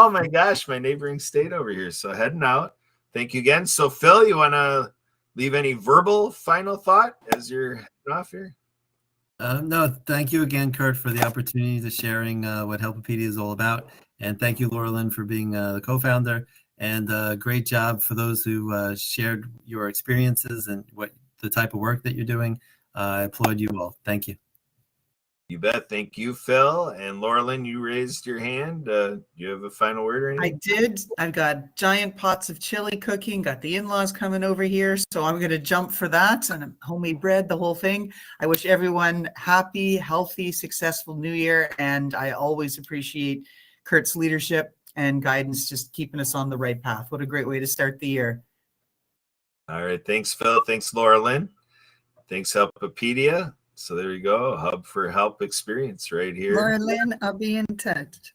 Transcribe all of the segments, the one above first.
Oh my gosh, my neighboring state over here. So heading out. Thank you again. So Phil, you want to leave any verbal final thought as you're heading off here? No, thank you again, Kurt, for the opportunity to sharing what Helpopedia is all about. And thank you, Laura Lynn, for being the co-founder. And great job for those who shared your experiences and what the type of work that you're doing. I applaud you all. Thank you. You bet. Thank you, Phil. And Laura Lynn, you raised your hand. Do you have a final word or anything? I did. I've got giant pots of chili cooking, got the in-laws coming over here, so I'm going to jump for that, and homemade bread, the whole thing. I wish everyone happy, healthy, successful New Year, and I always appreciate Kurt's leadership and guidance, just keeping us on the right path. What a great way to start the year. All right. Thanks, Phil. Thanks, Laura Lynn. Thanks, Helpopedia. So there you go, a hub for help experience right here. Laura Lynn, I'll be in touch.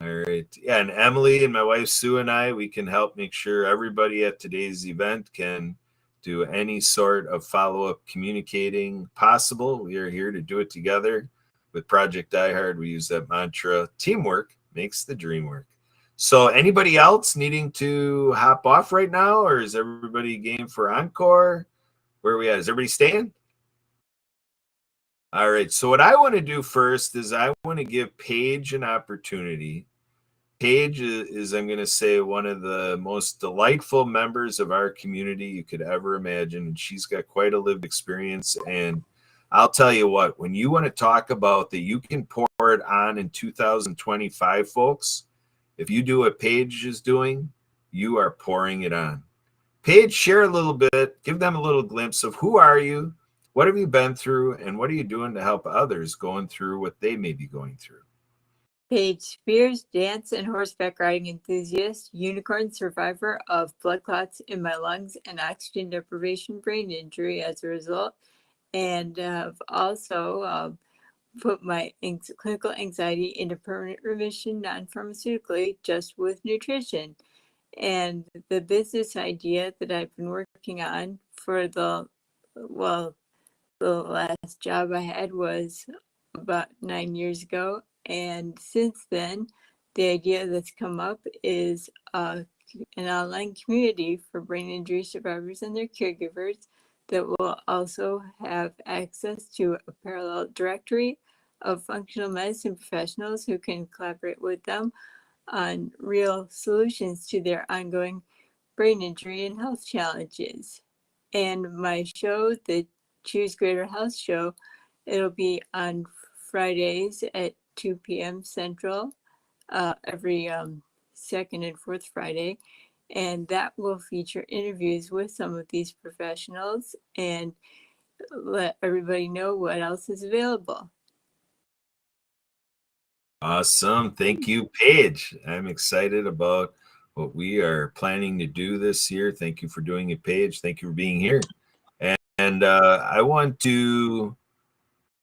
All right. Yeah, and Emily and my wife Sue and I, we can help make sure everybody at today's event can do any sort of follow-up communicating possible. We are here to do it together. With Project DieHard, we use that mantra, teamwork makes the dream work. So anybody else needing to hop off right now, or is everybody game for encore? Where are we at? Is everybody staying? All right. So what I want to do first is I want to give Paige an opportunity. Paige is, I'm going to say, one of the most delightful members of our community you could ever imagine. And she's got quite a lived experience. And I'll tell you what, when you want to talk about that you can pour it on in 2025, folks, if you do what Paige is doing, you are pouring it on. Paige, share a little bit, give them a little glimpse of who are you, what have you been through, and what are you doing to help others going through what they may be going through? Paige Spears, dance and horseback riding enthusiast, unicorn survivor of blood clots in my lungs and oxygen deprivation brain injury as a result, and have also put my clinical anxiety into permanent remission non-pharmaceutically just with nutrition. And the business idea that I've been working on for the last job I had was about 9 years ago. And since then, the idea that's come up is an online community for brain injury survivors and their caregivers that will also have access to a parallel directory of functional medicine professionals who can collaborate with them on real solutions to their ongoing brain injury and health challenges. And my show, the Choose Greater Health Show, it'll be on Fridays at 2 p.m. Central, every second and fourth Friday. And that will feature interviews with some of these professionals and let everybody know what else is available. Awesome. Thank you, Paige. I'm excited about what we are planning to do this year. Thank you for doing it, Paige. Thank you for being here. And I want to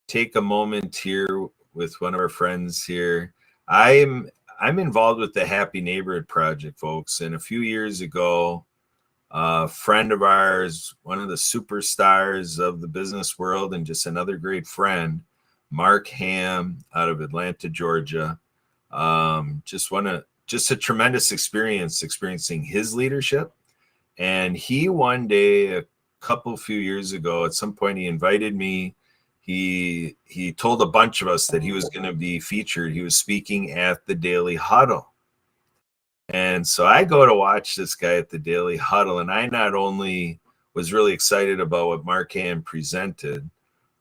take a moment here with one of our friends here. I'm involved with the Happy Neighborhood Project, folks. And a few years ago, a friend of ours, one of the superstars of the business world and just another great friend, Mark Ham out of Atlanta, Georgia, just a tremendous experience experiencing his leadership. And he one day, a few years ago, at some point, he invited me. He told a bunch of us that he was going to be featured. He was speaking at the Daily Huddle. And so I go to watch this guy at the Daily Huddle, and I not only was really excited about what Mark Ham presented,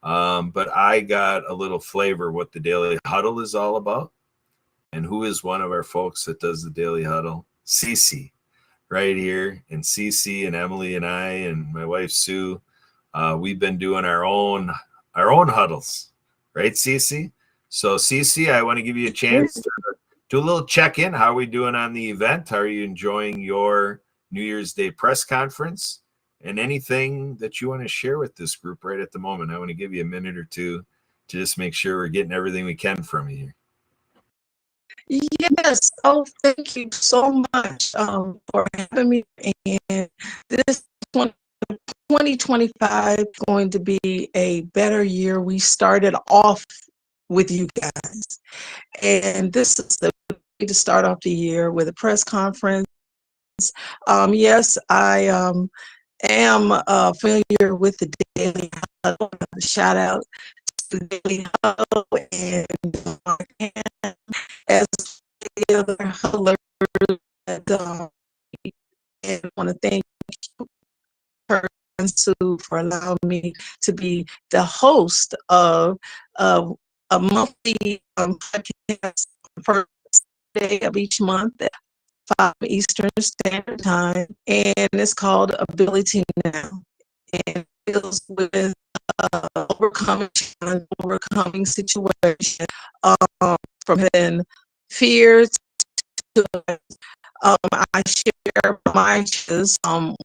but I got a little flavor what the Daily Huddle is all about. And who is one of our folks that does the Daily Huddle? Cece, right here. And Cece and Emily and I and my wife Sue, we've been doing our own huddles, right, Cece? So Cece, I want to give you a chance to do a little check-in. How are we doing on the event? How are you enjoying your New Year's Day press conference? And anything that you want to share with this group right at the moment. I want to give you a minute or two to just make sure we're getting everything we can from you here. Yes. Oh, thank you so much for having me. And this 2025 is going to be a better year. We started off with you guys. And this is the to start off the year with a press conference. Yes, I am familiar with the Daily Huddle. Shout out to the Daily Huddle and as the other huddlers. And want to thank her and Sue for allowing me to be the host of a monthly podcast first day of each month at 5 Eastern Standard Time, and it's called Ability Now, and it deals with overcoming challenge, overcoming situation, from then fear to I share my issues.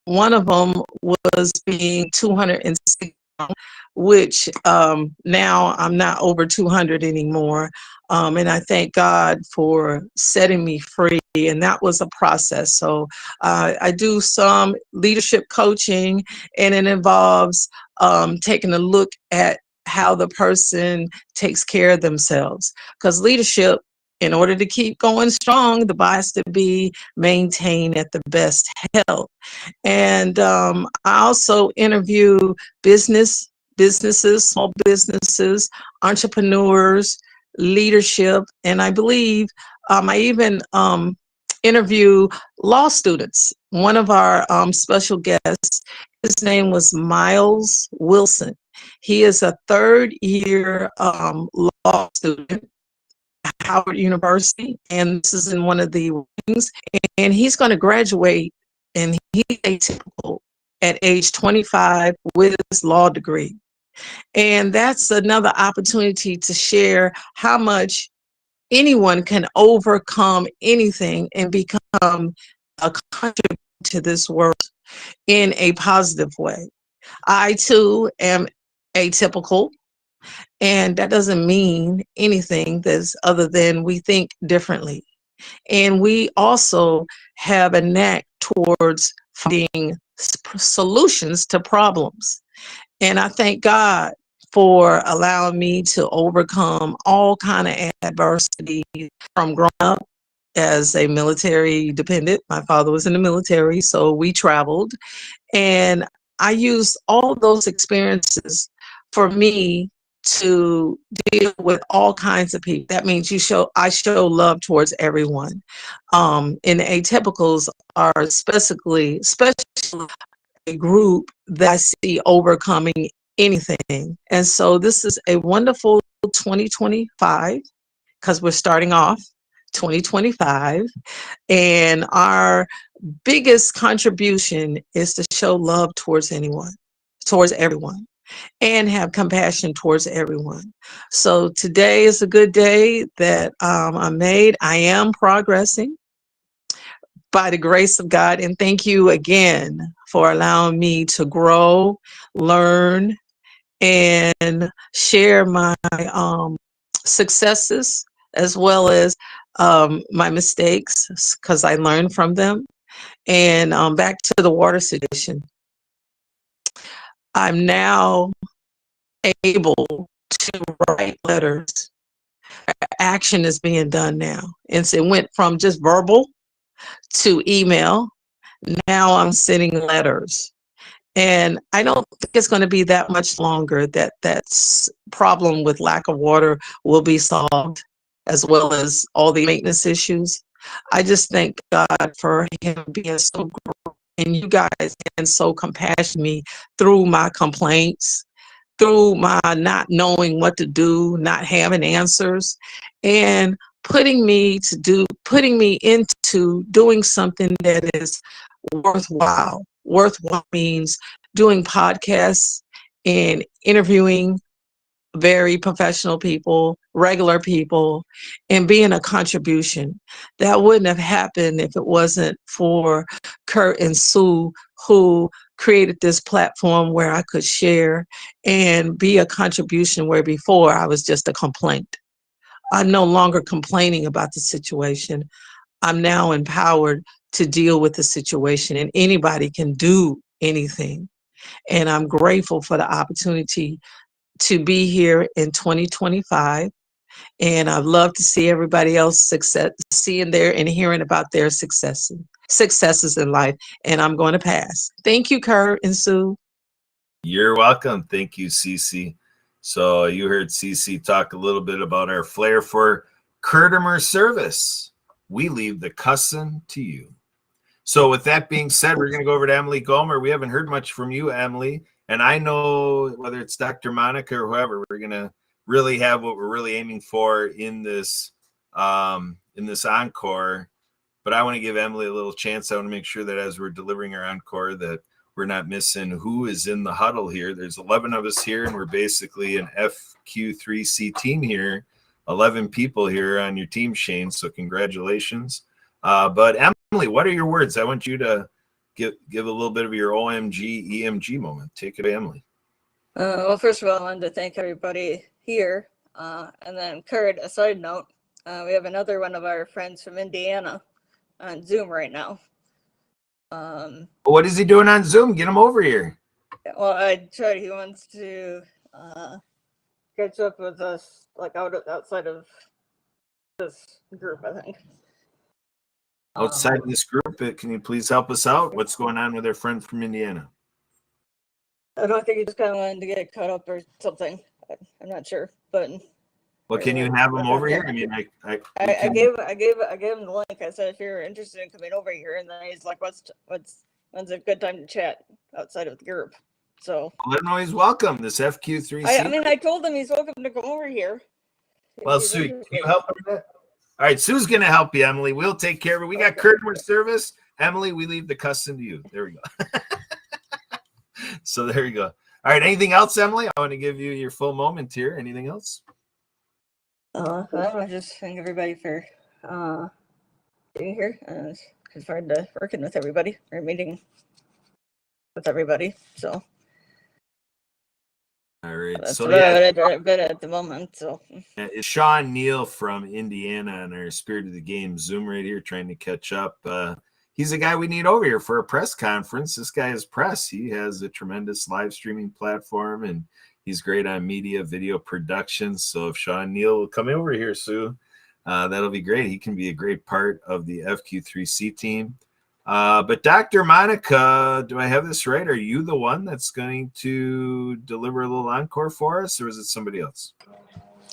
One of them was being 206 pounds, which now I'm not over 200 anymore. And I thank God for setting me free. And that was a process. So I do some leadership coaching, and it involves taking a look at how the person takes care of themselves. Because leadership, in order to keep going strong, the body has to be maintained at the best health. And I also interview businesses, small businesses, entrepreneurs, leadership, and I believe I even interview law students. One of our special guests, his name was Miles Wilson. He is a third-year law student, Howard University, and this is in one of the wings, and he's going to graduate, and he's atypical at age 25 with his law degree. And that's another opportunity to share how much anyone can overcome anything and become a contributor to this world in a positive way. I too am atypical. And that doesn't mean anything that's other than we think differently. And we also have a knack towards finding solutions to problems. And I thank God for allowing me to overcome all kind of adversity from growing up as a military dependent. My father was in the military, so we traveled. And I used all those experiences for me to deal with all kinds of people. That means I show love towards everyone. And the atypicals are especially a group that I see overcoming anything. And so this is a wonderful 2025, because we're starting off 2025, and our biggest contribution is to show love towards everyone, and have compassion towards everyone. So today is a good day that I am progressing by the grace of God. And thank you again for allowing me to grow, learn, and share my successes as well as my mistakes, because I learned from them. And back to the water situation. I'm now able to write letters. Action is being done now. And so it went from just verbal to email. Now I'm sending letters. And I don't think it's going to be that much longer that problem with lack of water will be solved, as well as all the maintenance issues. I just thank God for him being so great, and you guys being so compassionate me through my complaints, through my not knowing what to do, not having answers, and putting me into doing something that is worthwhile. Worthwhile means doing podcasts and interviewing very professional people, regular people, and being a contribution. That wouldn't have happened if it wasn't for Kurt and Sue, who created this platform where I could share and be a contribution, where before I was just a complaint. I'm no longer complaining about the situation. I'm now empowered to deal with the situation, and anybody can do anything. And I'm grateful for the opportunity to be here in 2025. And I love to see everybody else seeing their and hearing about their successes in life. And I'm going to pass. Thank you, Kurt and Sue. You're welcome. Thank you, Cece. So you heard Cece talk a little bit about our flair for Curtimer service. We leave the cussing to you. So with that being said, we're going to go over to Emily Gomer. We haven't heard much from you, Emily. And I know whether it's Dr. Monica or whoever, we're going to really have what we're really aiming for in this encore. But I want to give Emily a little chance. I want to make sure that as we're delivering our encore that we're not missing who is in the huddle here. There's 11 of us here, and we're basically an FQ3C team here. 11 people here on your team, Shane. So congratulations. But Emily, what are your words? I want you to give a little bit of your OMG, EMG moment. Take it, Emily. Well, first of all, I wanted to thank everybody here. And then, Kurt, a side note, we have another one of our friends from Indiana on Zoom right now. What is he doing on Zoom? Get him over here. Well, I tried. He wants to catch up with us, like outside of this group, I think. Outside of this group, can you please help us out? What's going on with our friend from Indiana? I don't think he just kind of wanted to get caught up or something. I'm not sure, but. Well, can you have him over here? I mean, I gave him the link. I said if you're interested in coming over here, and then he's like, when's a good time to chat outside of the group? So let him know he's welcome. This FQ3C. I mean, I told him he's welcome to come over here. Well, Sue, can you help him with that? All right, Sue's gonna help you, Emily. We'll take care of it. We got Curtimer service. Emily, we leave the cussing to you. There we go. So there you go. All right, anything else, Emily? I want to give you your full moment here. Anything else? I just thank everybody for being here. It's hard to working with everybody or meeting with everybody. So all right. that's So I've been at the moment. So it's Sean Neal from Indiana on our Spirit of the Game Zoom right here, trying to catch up. He's a guy we need over here for a press conference. This guy is press. He has a tremendous live streaming platform, and he's great on media, video production. So if Sean Neal will come over here, Sue, that'll be great. He can be a great part of the FQ3C team. But Dr. Monica, do I have this right? Are you the one that's going to deliver a little encore for us, or is it somebody else?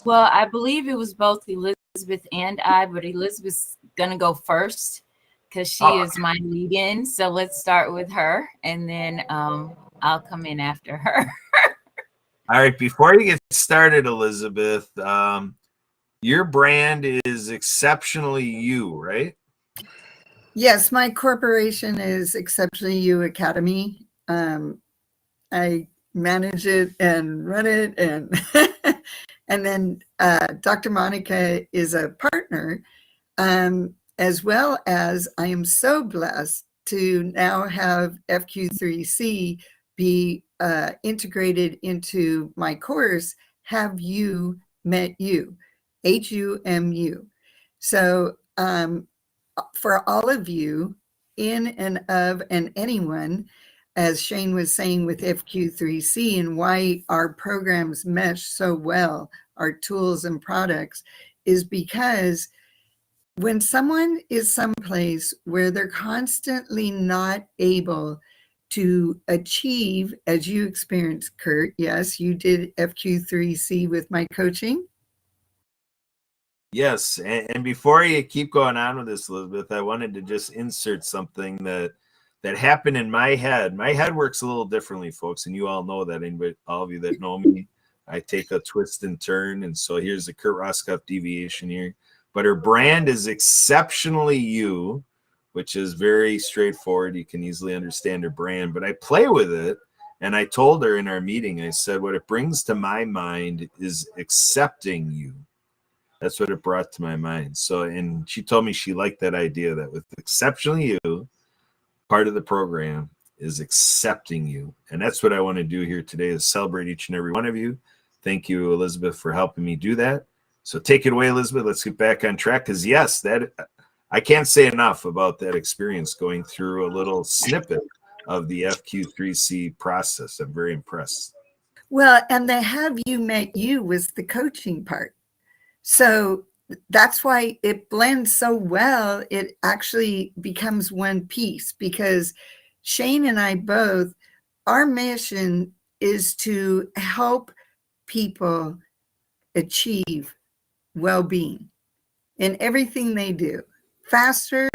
Well, I believe it was both Elizabeth and I, but Elizabeth's going to go first because she is my lead-in. So let's start with her, and then I'll come in after her. All right, before you get started, Elizabeth, your brand is Exceptionally You, right? Yes, my corporation is Exceptionally You Academy. I manage it and run it, and and then Dr. Monica is a partner, as well as I am so blessed to now have FQ3C be integrated into my course, Have You Met You, HUMU. So for all of you in and of and anyone, as Shane was saying with FQ3C and why our programs mesh so well, our tools and products, is because when someone is someplace where they're constantly not able to achieve, as you experienced, Kurt, yes, you did FQ3C with my coaching. Yes, and before you keep going on with this, Elizabeth, I wanted to just insert something that happened in my head. My head works a little differently, folks, and you all know that. Anybody, all of you that know me, I take a twist and turn, and so here's the Kurt Roskoff deviation here. But her brand is Exceptionally You, which is very straightforward. You can easily understand her brand, but I play with it. And I told her in our meeting, I said, what it brings to my mind is accepting you. That's what it brought to my mind. So, and she told me she liked that idea that with Exceptionally You, part of the program is accepting you. And that's what I want to do here today, is celebrate each and every one of you. Thank you, Elizabeth, for helping me do that. So take it away, Elizabeth. Let's get back on track, because yes, that I can't say enough about that experience going through a little snippet of the FQ3C process. I'm very impressed. Well, and the Have You Met You was the coaching part. So that's why it blends so well. It actually becomes one piece, because Shane and I both, our mission is to help people achieve well-being in everything they do faster.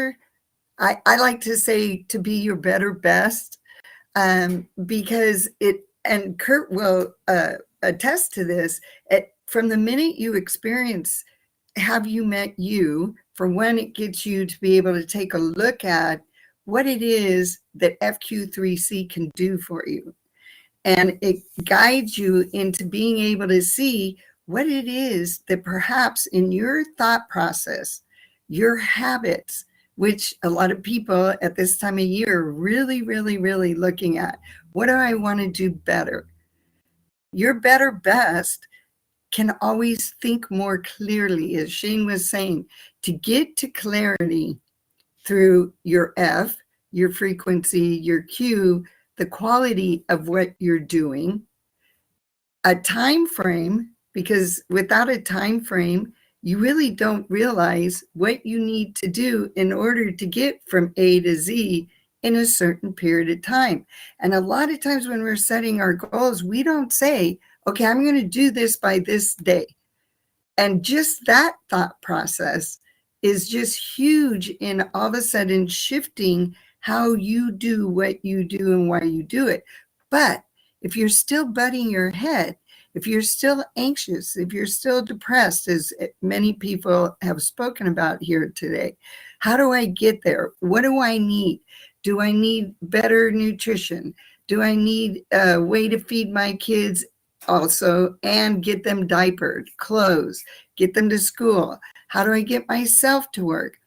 I like to say to be your better best, because it, and Kurt will attest to this, from the minute you experience Have You Met You, for when it gets you to be able to take a look at what it is that FQ3C can do for you. And it guides you into being able to see what it is that perhaps in your thought process, your habits, which a lot of people at this time of year are really, really, really looking at. What do I want to do better? Your better best can always think more clearly, as Shane was saying, to get to clarity through your F, your frequency, your Q, the quality of what you're doing, a time frame, because without a time frame, you really don't realize what you need to do in order to get from A to Z in a certain period of time. And a lot of times when we're setting our goals, we don't say, okay, I'm going to do this by this day. And just that thought process is just huge in all of a sudden shifting how you do what you do and why you do it. But if you're still butting your head, if you're still anxious, if you're still depressed, as many people have spoken about here today, how do I get there? What do I need? Do I need better nutrition? Do I need a way to feed my kids also and get them diapered, clothes, get them to school? How do I get myself to work?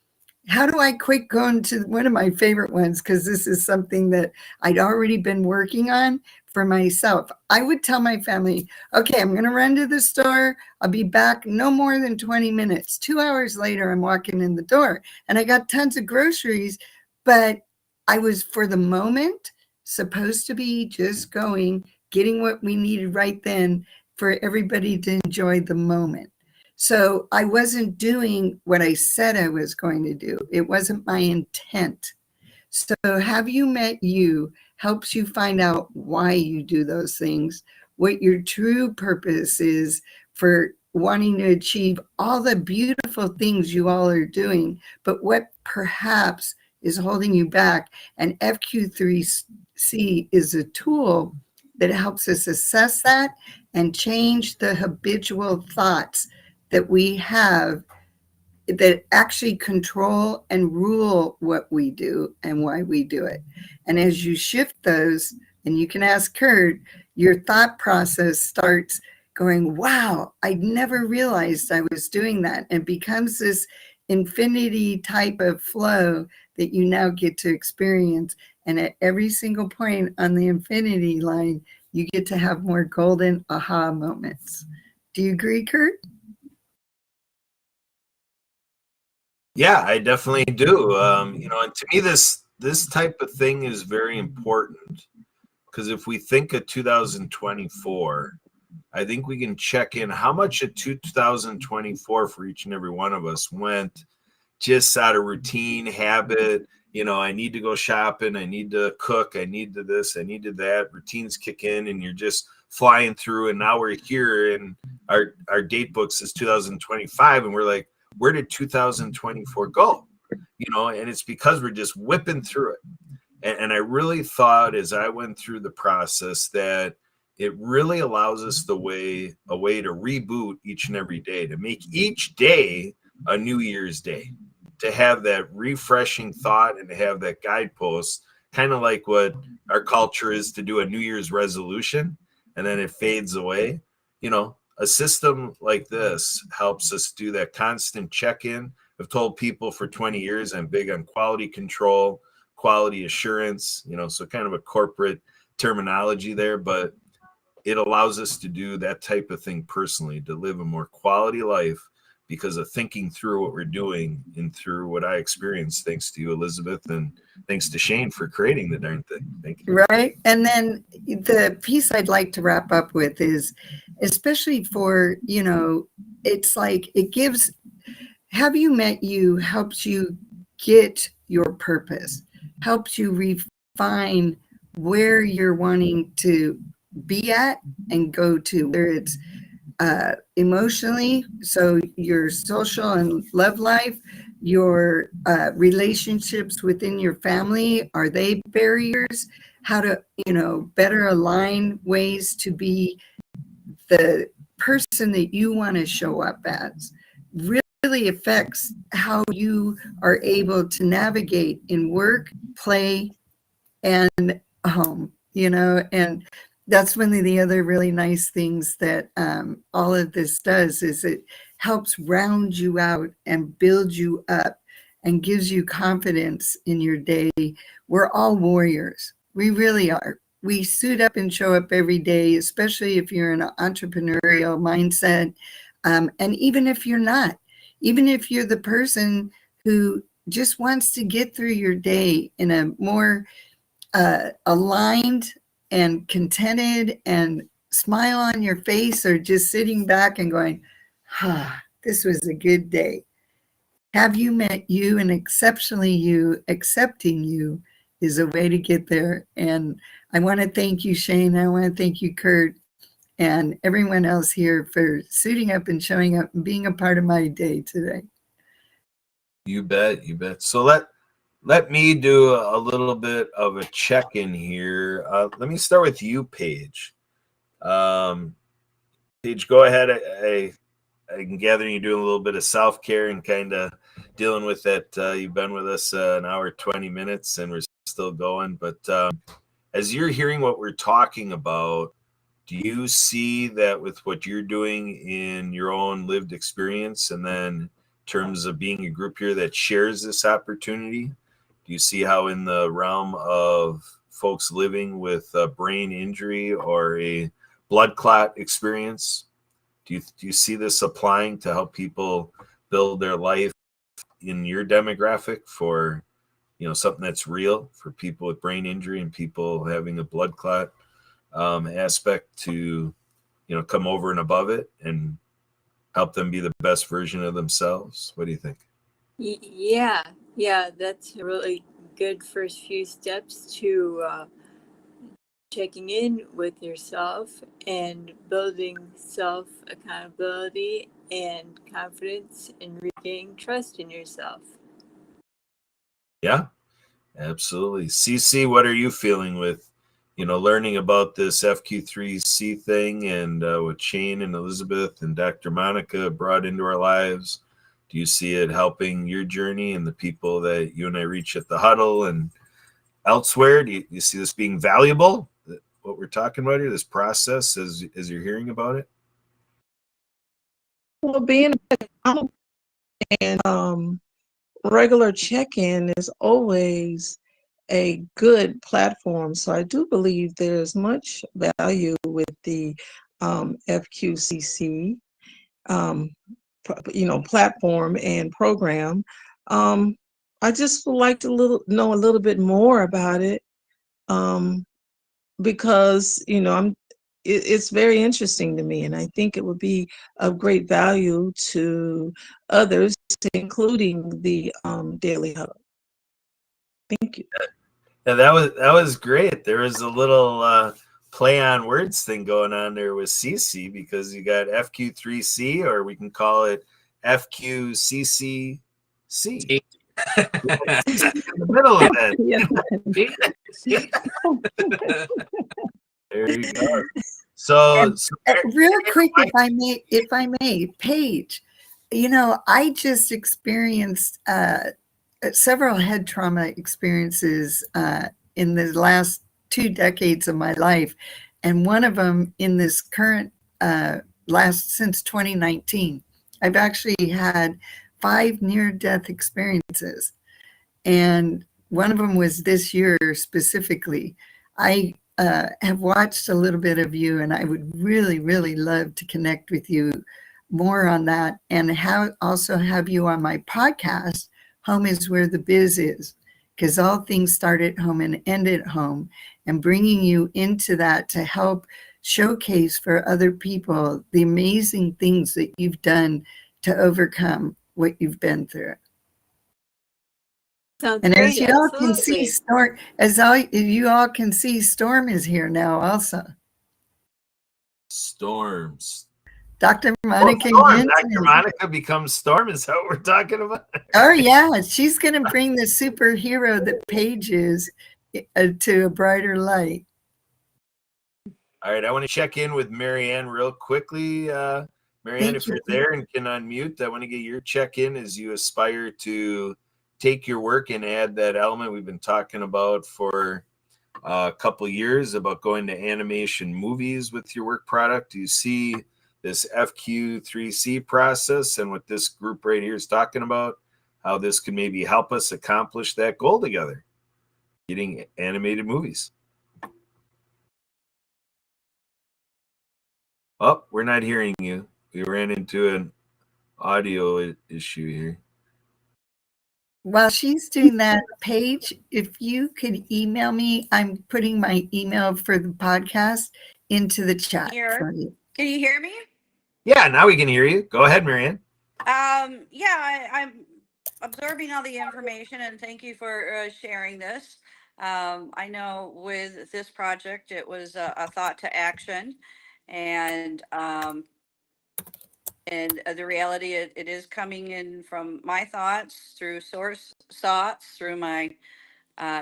How do I quit going to one of my favorite ones? Because this is something that I'd already been working on for myself. I would tell my family, okay, I'm going to run to the store. I'll be back no more than 20 minutes. 2 hours later, I'm walking in the door and I got tons of groceries, but I was, for the moment, supposed to be just going, getting what we needed right then for everybody to enjoy the moment. So I wasn't doing what I said I was going to do. It wasn't my intent. So Have You Met You helps you find out why you do those things, what your true purpose is for wanting to achieve all the beautiful things you all are doing, but what perhaps is holding you back. And FQ3C is a tool that helps us assess that and change the habitual thoughts that we have that actually control and rule what we do and why we do it. And as you shift those, and you can ask Kurt, your thought process starts going, wow, I never realized I was doing that. And becomes this infinity type of flow that you now get to experience. And at every single point on the infinity line, you get to have more golden aha moments. Do you agree, Kurt? Yeah, I definitely do. And to me, this type of thing is very important, because if we think of 2024, I think we can check in how much of 2024 for each and every one of us went just out of routine, habit. I need to go shopping, I need to cook, I need to this, I need to that. Routines kick in and you're just flying through. And now we're here and our date books is 2025 and we're like, where did 2024 go? And it's because we're just whipping through it. And I really thought as I went through the process that it really allows us a way to reboot each and every day, to make each day a New Year's Day, to have that refreshing thought and to have that guidepost, kind of like what our culture is to do a New Year's resolution and then it fades away. A system like this helps us do that constant check-in. I've told people for 20 years I'm big on quality control, quality assurance, so kind of a corporate terminology there, but it allows us to do that type of thing personally, to live a more quality life because of thinking through what we're doing and through what I experienced, thanks to you, Elizabeth, and thanks to Shane for creating the darn thing. Thank you. Right. And then the piece I'd like to wrap up with is, especially for, it's like it gives, Have You Met You helps you get your purpose, helps you refine where you're wanting to be at and go to, whether it's emotionally, so your social and love life, your relationships within your family, are they barriers? How to, better align ways to be the person that you want to show up as really affects how you are able to navigate in work, play, and home, and that's one of the other really nice things that all of this does is it helps round you out and build you up and gives you confidence in your day. We're all warriors. We really are. We suit up and show up every day, especially if you're in an entrepreneurial mindset. And even if you're not, even if you're the person who just wants to get through your day in a more aligned and contented and smile on your face, or just sitting back and going, this was a good day. Have You Met You, and exceptionally you, accepting you is a way to get there. And I want to thank you, Shane. I want to thank you, Kurt, and everyone else here for suiting up and showing up and being a part of my day today. You bet. So let me do a little bit of a check-in here. Let me start with you, Paige. Paige, go ahead. I can gather you doing a little bit of self-care and kind of dealing with that. You've been with us an hour, 20 minutes, and we're still going. But as you're hearing what we're talking about, do you see that with what you're doing in your own lived experience, and then in terms of being a group here that shares this opportunity, do you see how in the realm of folks living with a brain injury or a blood clot experience, do you see this applying to help people build their life in your demographic for, something that's real for people with brain injury and people having a blood clot aspect to, come over and above it and help them be the best version of themselves? What do you think? Yeah, that's a really good first few steps to checking in with yourself and building self accountability and confidence and regaining trust in yourself. Yeah, absolutely. CC, what are you feeling with, learning about this FQ3C thing and what Shane and Elizabeth and Dr. Monica brought into our lives? Do you see it helping your journey and the people that you and I reach at the huddle and elsewhere? Do you see this being valuable, what we're talking about here, this process, as you're hearing about it? Well, being and regular check-in is always a good platform. So I do believe there's much value with the FQCC, platform and program. I just would like to know a little bit more about it, because it's very interesting to me, and I think it would be of great value to others, including the Daily Hub. Thank you. Yeah, that was great. There was a little play on words thing going on there with CC, because you got FQ3C, or we can call it FQCCC. In the middle of that. There you go. So real quick, if I may, Paige, I just experienced several head trauma experiences in the last 2 decades of my life, and one of them in this current since 2019. I've actually had 5 near-death experiences, and one of them was this year specifically. I have watched a little bit of you, and I would really, really love to connect with you more on that, and also have you on my podcast, Home is Where the Biz Is, because all things start at home and end at home, and bringing you into that to help showcase for other people the amazing things that you've done to overcome what you've been through. Sounds And great. as you all can see, Absolutely. you all can see, Storm is here now also. Storms. Dr. Oh, Monica Storm. Jensen. Dr. Monica becomes Storm. Is that what we're talking about? Oh yeah, she's going to bring the superhero that Paige is to a brighter light. All right, I want to check in with Marianne real quickly. Marianne, if you're there and can unmute, I want to get your check-in as you aspire to take your work and add that element we've been talking about for a couple of years about going to animation movies with your work product. Do you see this FQ3C process and what this group right here is talking about, how this can maybe help us accomplish that goal together, getting animated movies? Oh, we're not hearing you. We ran into an audio issue here. While she's doing that, Paige, if you could email me, I'm putting my email for the podcast into the chat for you. Can you hear me? Yeah, now we can hear you. Go ahead, Marianne. Yeah, I'm absorbing all the information, and thank you for sharing this. I know with this project, it was a thought to action, and the reality, it is coming in from my thoughts through source thoughts through my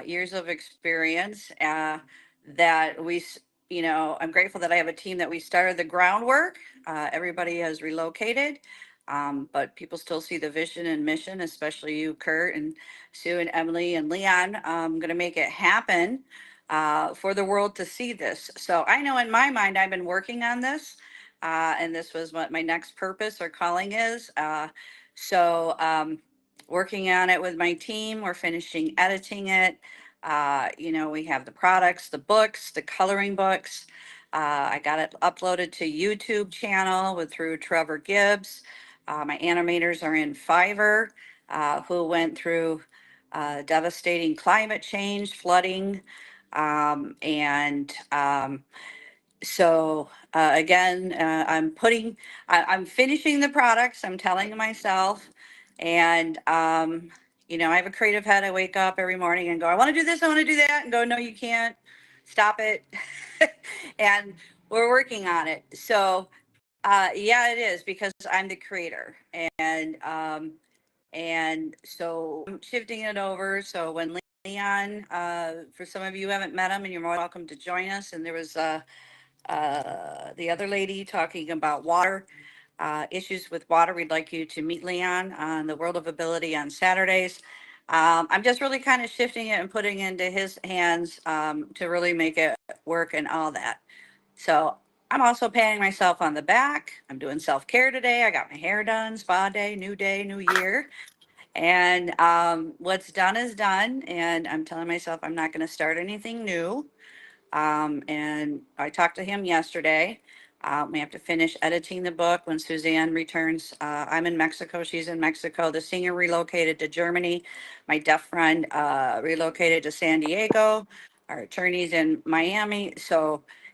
years of experience, that I'm grateful that I have a team that we started the groundwork. Everybody has relocated, but people still see the vision and mission, especially you, Kurt, and Sue, and Emily, and Leon. I'm going to make it happen for the world to see this. So I know in my mind, I've been working on this, and this was what my next purpose or calling is. Working on it with my team, we're finishing editing it. We have the products, the books, the coloring books. I got it uploaded to YouTube channel through Trevor Gibbs. My animators are in Fiverr, who went through devastating climate change, flooding, and so again, I'm finishing the products. I'm telling myself, and I have a creative head. I wake up every morning and go, I want to do this, I want to do that, and go, no, you can't. Stop it. And we're working on it. So yeah, it is, because I'm the creator, and so I'm shifting it over. So when Leon, for some of you who haven't met him, and you're more welcome to join us. And there was the other lady talking about water, issues with water. We'd like you to meet Leon on the World of Ability on Saturdays. I'm just really kind of shifting it and putting it into his hands, to really make it work and all that. So I'm also patting myself on the back. I'm doing self-care today. I got my hair done, spa day, new year. And what's done is done. And I'm telling myself I'm not going to start anything new. And I talked to him yesterday. We have to finish editing the book when Suzanne returns. I'm in Mexico. She's in Mexico. The singer relocated to Germany. My deaf friend relocated to San Diego. Our attorney's in Miami.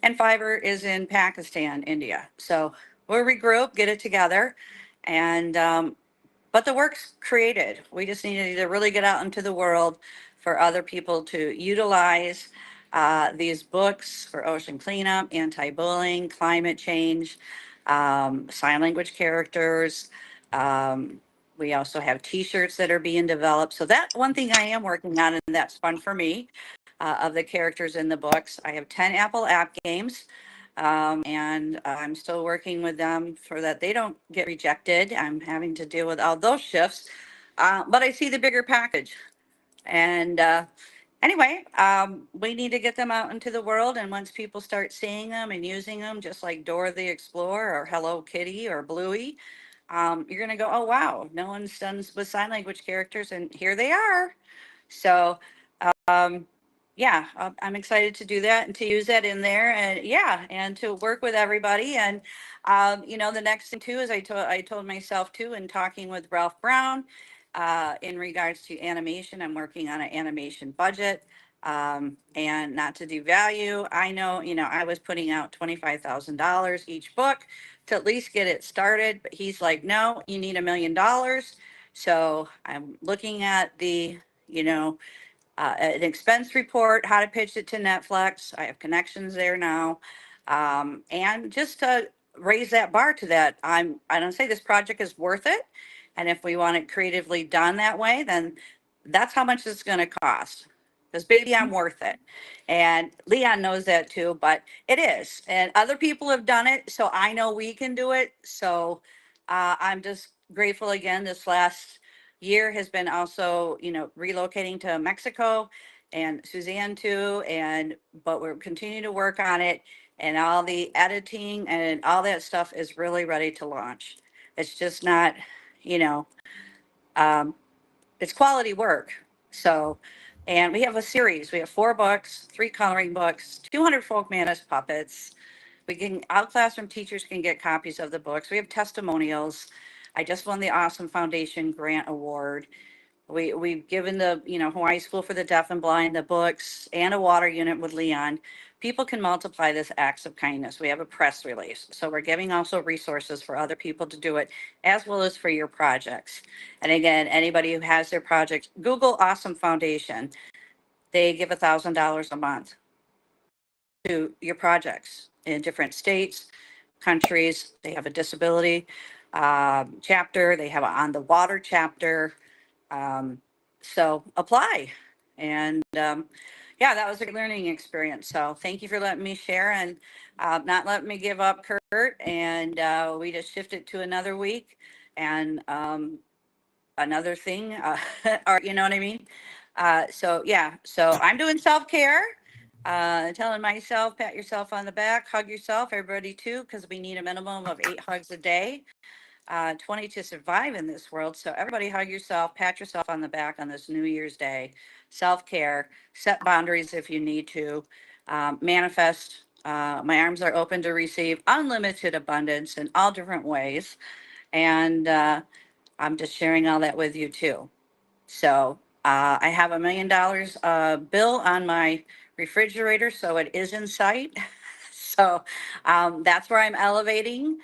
And Fiverr is in Pakistan, India. So we'll regroup, get it together. And but the work's created. We just need to really get out into the world for other people to utilize these books for ocean cleanup, anti-bullying, climate change, sign language characters. We also have T-shirts that are being developed. So that one thing I am working on, and that's fun for me, of the characters in the books. I have 10 Apple app games. And I'm still working with them for that they don't get rejected. I'm having to deal with all those shifts, but I see the bigger package. And anyway, we need to get them out into the world. And once people start seeing them and using them, just like Dora the Explorer or Hello Kitty or Bluey, you're going to go, oh, wow, no one's done with sign language characters. And here they are. So, yeah, I'm excited to do that and to use that in there, and yeah, and to work with everybody. And the next thing too is I told myself too, in talking with Ralph Brown, in regards to animation. I'm working on an animation budget. And not to devalue, I know, I was putting out $25,000 each book to at least get it started, but he's like, no, you need $1 million. So I'm looking at the, an expense report, how to pitch it to Netflix. I have connections there now. And just to raise that bar to that, I don't say this project is worth it. And if we want it creatively done that way, then that's how much it's going to cost. Because baby, I'm worth it. And Leon knows that too, but it is. And other people have done it. So I know we can do it. So I'm just grateful again. This last year has been also, relocating to Mexico, and Suzanne too. But we're continuing to work on it, and all the editing and all that stuff is really ready to launch. It's just not, you know, um, it's quality work. So, and we have a series. We have 4 books, 3 coloring books, 200 folk Manus puppets. Our classroom teachers can get copies of the books. We have testimonials. I just won the Awesome Foundation Grant Award. We've given the, Hawaii School for the Deaf and Blind, the books, and a water unit with Leon. People can multiply this acts of kindness. We have a press release. So we're giving also resources for other people to do it, as well as for your projects. And again, anybody who has their projects, Google Awesome Foundation. They give $1,000 a month to your projects in different states, countries. They have a disability chapter. They have an on the water chapter. So apply. And yeah, that was a learning experience. So thank you for letting me share and not letting me give up, Kurt. And we just shifted to another week and another thing, or you know what I mean? So yeah, so I'm doing self-care, telling myself, pat yourself on the back, hug yourself, everybody too, because we need a minimum of 8 hugs a day. 20 to survive in this world. So everybody hug yourself, pat yourself on the back on this New Year's Day. Self-care, set boundaries if you need to, manifest. My arms are open to receive unlimited abundance in all different ways. And I'm just sharing all that with you too. So I have $1 million bill on my refrigerator, so it is in sight. So that's where I'm elevating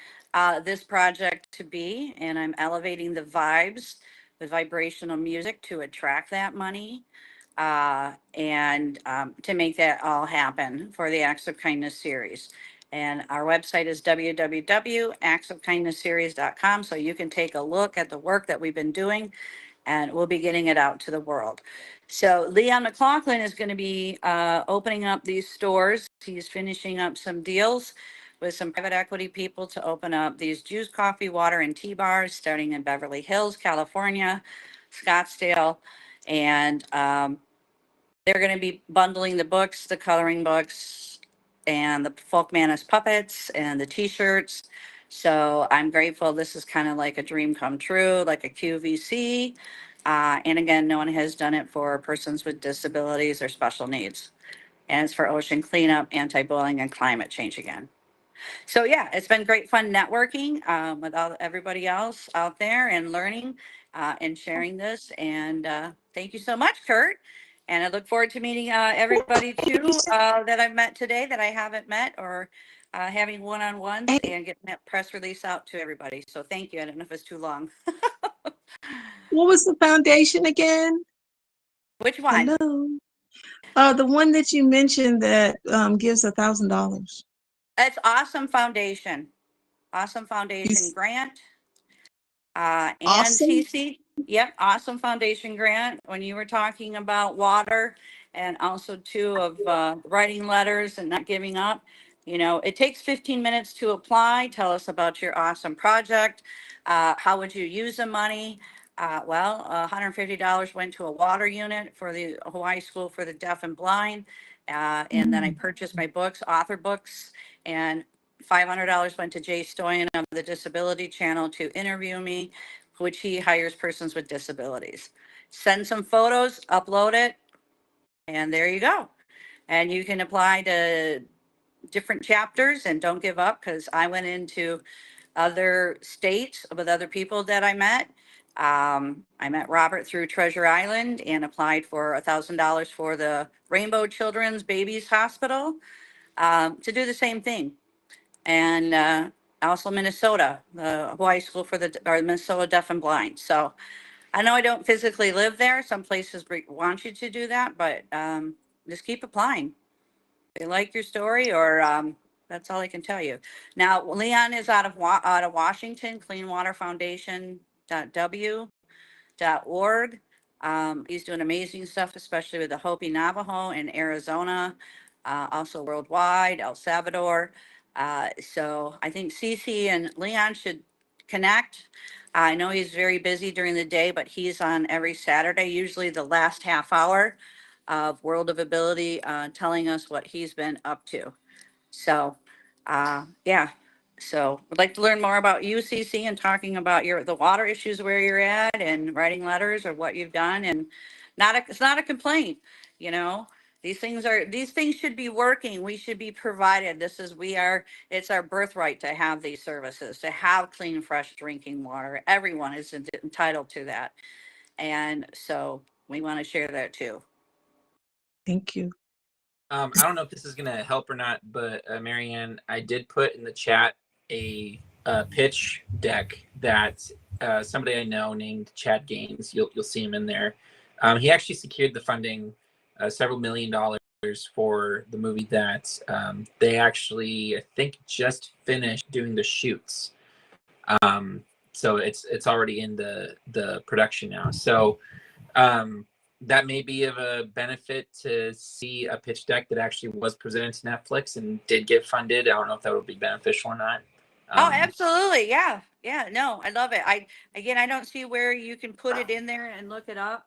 this project to be, and I'm elevating the vibes with vibrational music to attract that money and to make that all happen for the Acts of Kindness series. And our website is www.actsofkindnessseries.com, so you can take a look at the work that we've been doing, and we'll be getting it out to the world. So Leon McLaughlin is going to be opening up these stores. He's finishing up some deals with some private equity people to open up these juice, coffee, water, and tea bars starting in Beverly Hills, California, Scottsdale. And they're going to be bundling the books, the coloring books, and the Folk Manus puppets and the t-shirts. So I'm grateful. This is kind of like a dream come true, like a QVC. And again, no one has done it for persons with disabilities or special needs. And it's for ocean cleanup, anti-bullying, and climate change again. So yeah, it's been great fun networking with everybody else out there and learning and sharing this. And thank you so much, Kurt. And I look forward to meeting everybody too that I've met today that I haven't met, or having one-on-ones and getting that press release out to everybody. So thank you. I don't know if it's too long. What was the foundation again? Which one? Hello. The one that you mentioned that gives $1,000. It's Awesome Foundation. Awesome Foundation grant. And Awesome. TC, yep, Awesome Foundation grant. When you were talking about water and also too of writing letters and not giving up, it takes 15 minutes to apply. Tell us about your awesome project. How would you use the money? Well, $150 went to a water unit for the Hawaii School for the Deaf and Blind. And then I purchased my books, author books, and $500 went to Jay Stoyan of the Disability Channel to interview me, which he hires persons with disabilities. Send some photos, upload it, and there you go. And you can apply to different chapters, and don't give up, because I went into other states with other people that I met I met Robert through Treasure Island and applied for $1,000 for the Rainbow Children's Babies Hospital to do the same thing. And also Minnesota, the Hawaii School for the or Minnesota Deaf and Blind. So I know I don't physically live there. Some places want you to do that, but just keep applying. They like your story, or that's all I can tell you. Now, Leon is out of Washington, cleanwaterfoundation.w.org. He's doing amazing stuff, especially with the Hopi Navajo in Arizona, also worldwide, El Salvador. So I think Cece and Leon should connect. I know he's very busy during the day, but he's on every Saturday, usually the last half hour of World of Ability, telling us what he's been up to. So, yeah. So would like to learn more about UCC and talking about the water issues where you're at and writing letters or what you've done. And it's not a complaint, you know. These things should be working. We should be provided. It's our birthright to have these services, to have clean, fresh drinking water. Everyone is entitled to that. And so we want to share that too. Thank you. I don't know if this is going to help or not, but Marianne, I did put in the chat a pitch deck that somebody I know named Chad Gaines. You'll see him in there. He actually secured the funding, several $1 million for the movie that they actually, I think, just finished doing the shoots. So it's already in the production now. So that may be of a benefit to see a pitch deck that actually was presented to Netflix and did get funded. I don't know if that would be beneficial or not. Oh, absolutely. Yeah. Yeah. No, I love it. I don't see where you can put it in there and look it up.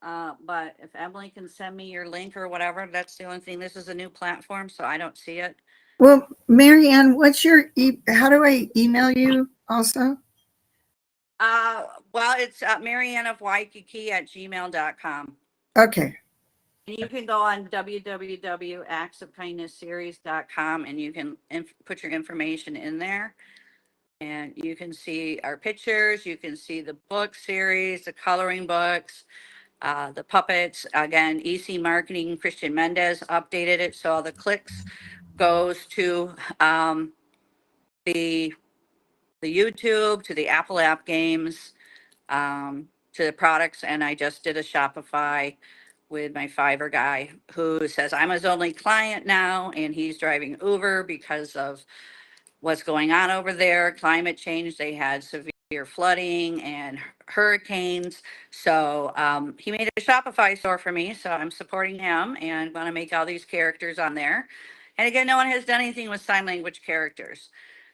But if Emily can send me your link or whatever, that's the only thing. This is a new platform, so I don't see it. Well, Marianne, what's your how do I email you also? Well, it's marianneofwaikiki@gmail.com. Okay. And you can go on www.actsofkindnessseries.com and you can put your information in there. And you can see our pictures. You can see the book series, the coloring books, the puppets. Again, EC Marketing, Christian Mendez updated it. So all the clicks goes to the YouTube, to the Apple app games, to the products. And I just did a Shopify with my Fiverr guy who says I'm his only client now, and he's driving Uber because of what's going on over there, climate change. They had severe flooding and hurricanes. So he made a Shopify store for me. So I'm supporting him and want to make all these characters on there. And again, no one has done anything with sign language characters.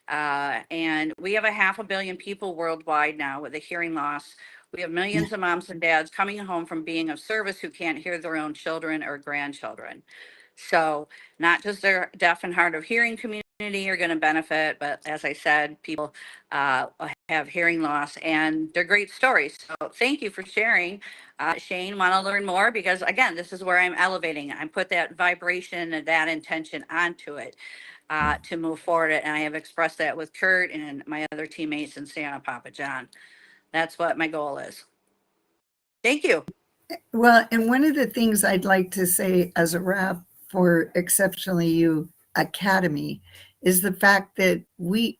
And we have 500 million people worldwide now with a hearing loss. We have millions of moms and dads coming home from being of service who can't hear their own children or grandchildren. So not just their deaf and hard of hearing community are going to benefit, but as I said, people have hearing loss, and they're great stories. So thank you for sharing. Shane, want to learn more? Because again, this is where I'm elevating. I put that vibration and that intention onto it to move forward. And I have expressed that with Kurt and my other teammates in Santa Papa John. That's what my goal is. Thank you. Well, and one of the things I'd like to say as a wrap for Exceptionally You Academy is the fact that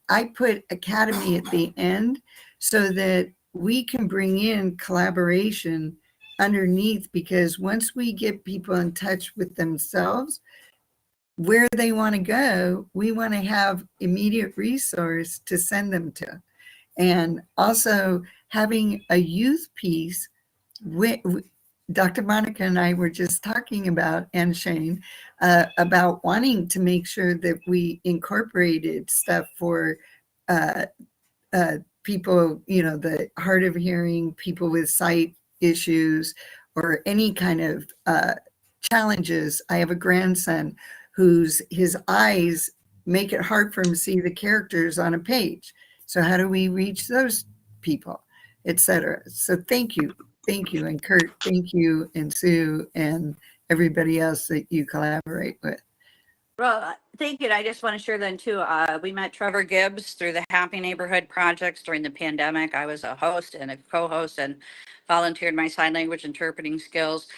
I put Academy at the end so that we can bring in collaboration underneath, because once we get people in touch with themselves, where they want to go, we want to have immediate resource to send them to. And also having a youth piece, Dr. Monica and I were just talking about, and Shane, about wanting to make sure that we incorporated stuff for people, the hard of hearing, people with sight issues, or any kind of challenges. I have a grandson his eyes make it hard for him to see the characters on a page. So how do we reach those people, etc.? So thank you. Thank you. And Kurt, thank you. And Sue and everybody else that you collaborate with. Well, thank you. And I just want to share then too. We met Trevor Gibbs through the Happy Neighborhood projects during the pandemic. I was a host and a co-host and volunteered my sign language interpreting skills.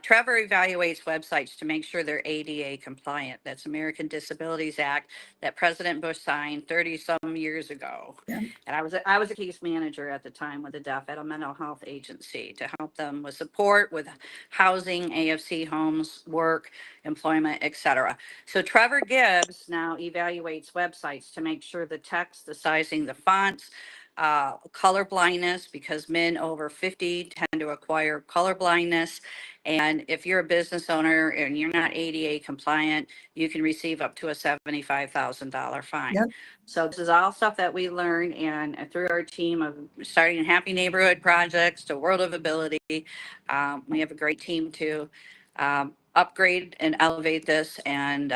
Trevor evaluates websites to make sure they're ADA compliant. That's American Disabilities Act that President Bush signed 30 some years ago. Yeah. And I was a case manager at the time with the deaf at a mental health agency to help them with support, with housing, AFC homes, work, employment, etc. So Trevor Gibbs now evaluates websites to make sure the text, the sizing, the fonts, color blindness, because men over 50 tend to acquire color blindness. And if you're a business owner and you're not ADA compliant, you can receive up to a $75,000 fine. Yep. So this is all stuff that we learn, and through our team of starting Happy Neighborhood projects to World of Ability, we have a great team to upgrade and elevate this, and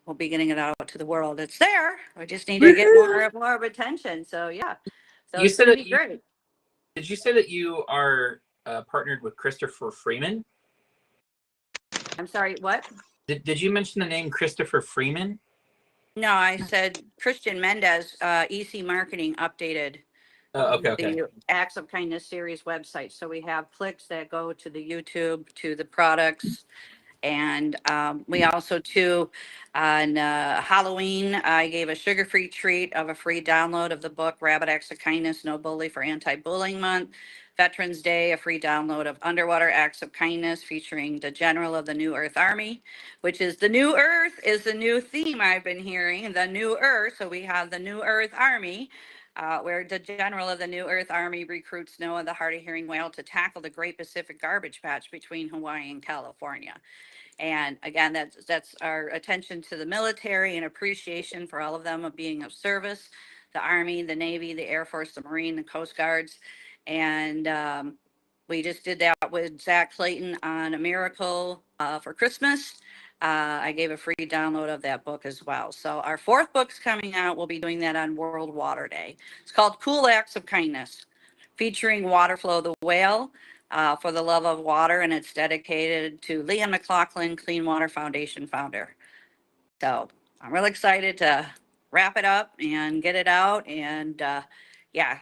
we'll be getting it out to the world. It's there. We just need to get more of attention. So yeah, so You it's said going to that be you great. did you say that you are partnered with Christopher Freeman? I'm sorry, what? Did you mention the name Christopher Freeman? No, I said Christian Mendez, EC Marketing updated Okay. the Acts of Kindness series website. So we have clicks that go to the YouTube, to the products. And we also too, on Halloween, I gave a sugar-free treat of a free download of the book, Rabbit Acts of Kindness, No Bully for Anti-Bullying Month. Veterans Day, a free download of Underwater Acts of Kindness featuring the General of the New Earth Army, which is the New Earth is the new theme I've been hearing, the New Earth. So we have the New Earth Army, where the General of the New Earth Army recruits Noah the hard of hearing whale to tackle the Great Pacific Garbage Patch between Hawaii and California. And again, that's our attention to the military and appreciation for all of them of being of service, the Army, the Navy, the Air Force, the Marine, the Coast Guards. And we just did that with Zach Clayton on A Miracle for Christmas. I gave a free download of that book as well. So our fourth book's coming out. We'll be doing that on World Water Day. It's called Cool Acts of Kindness, featuring Waterflow the Whale, for the love of water, and it's dedicated to Leon McLaughlin, Clean Water Foundation founder. So I'm really excited to wrap it up and get it out, and yeah,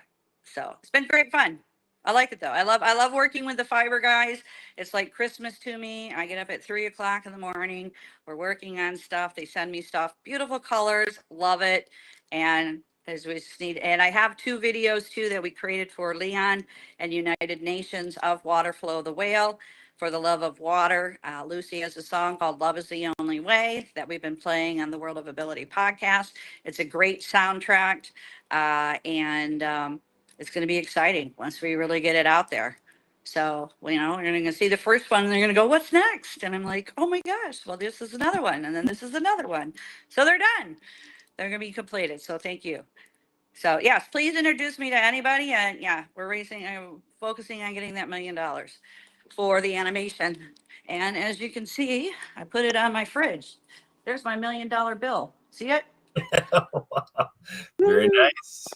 so it's been great fun. I like it though. I love working with the fiber guys. It's like Christmas to me. I get up at 3:00 in the morning. We're working on stuff. They send me stuff, beautiful colors, love it. And as we just need, and I have 2 videos too that we created for Leon and United Nations of Waterflow the Whale, for the love of water. Lucy has a song called Love is the Only Way that we've been playing on the World of Ability podcast. It's a great soundtrack, and it's going to be exciting once we really get it out there. So, you know, you're going to see the first one and they're going to go, what's next? And I'm like, oh my gosh, well, this is another one. And then this is another one. So they're done. They're going to be completed. So thank you. So yes, please introduce me to anybody. And yeah, we're focusing on getting that $1 million for the animation. And as you can see, I put it on my fridge. There's my $1 million bill. See it? Very nice.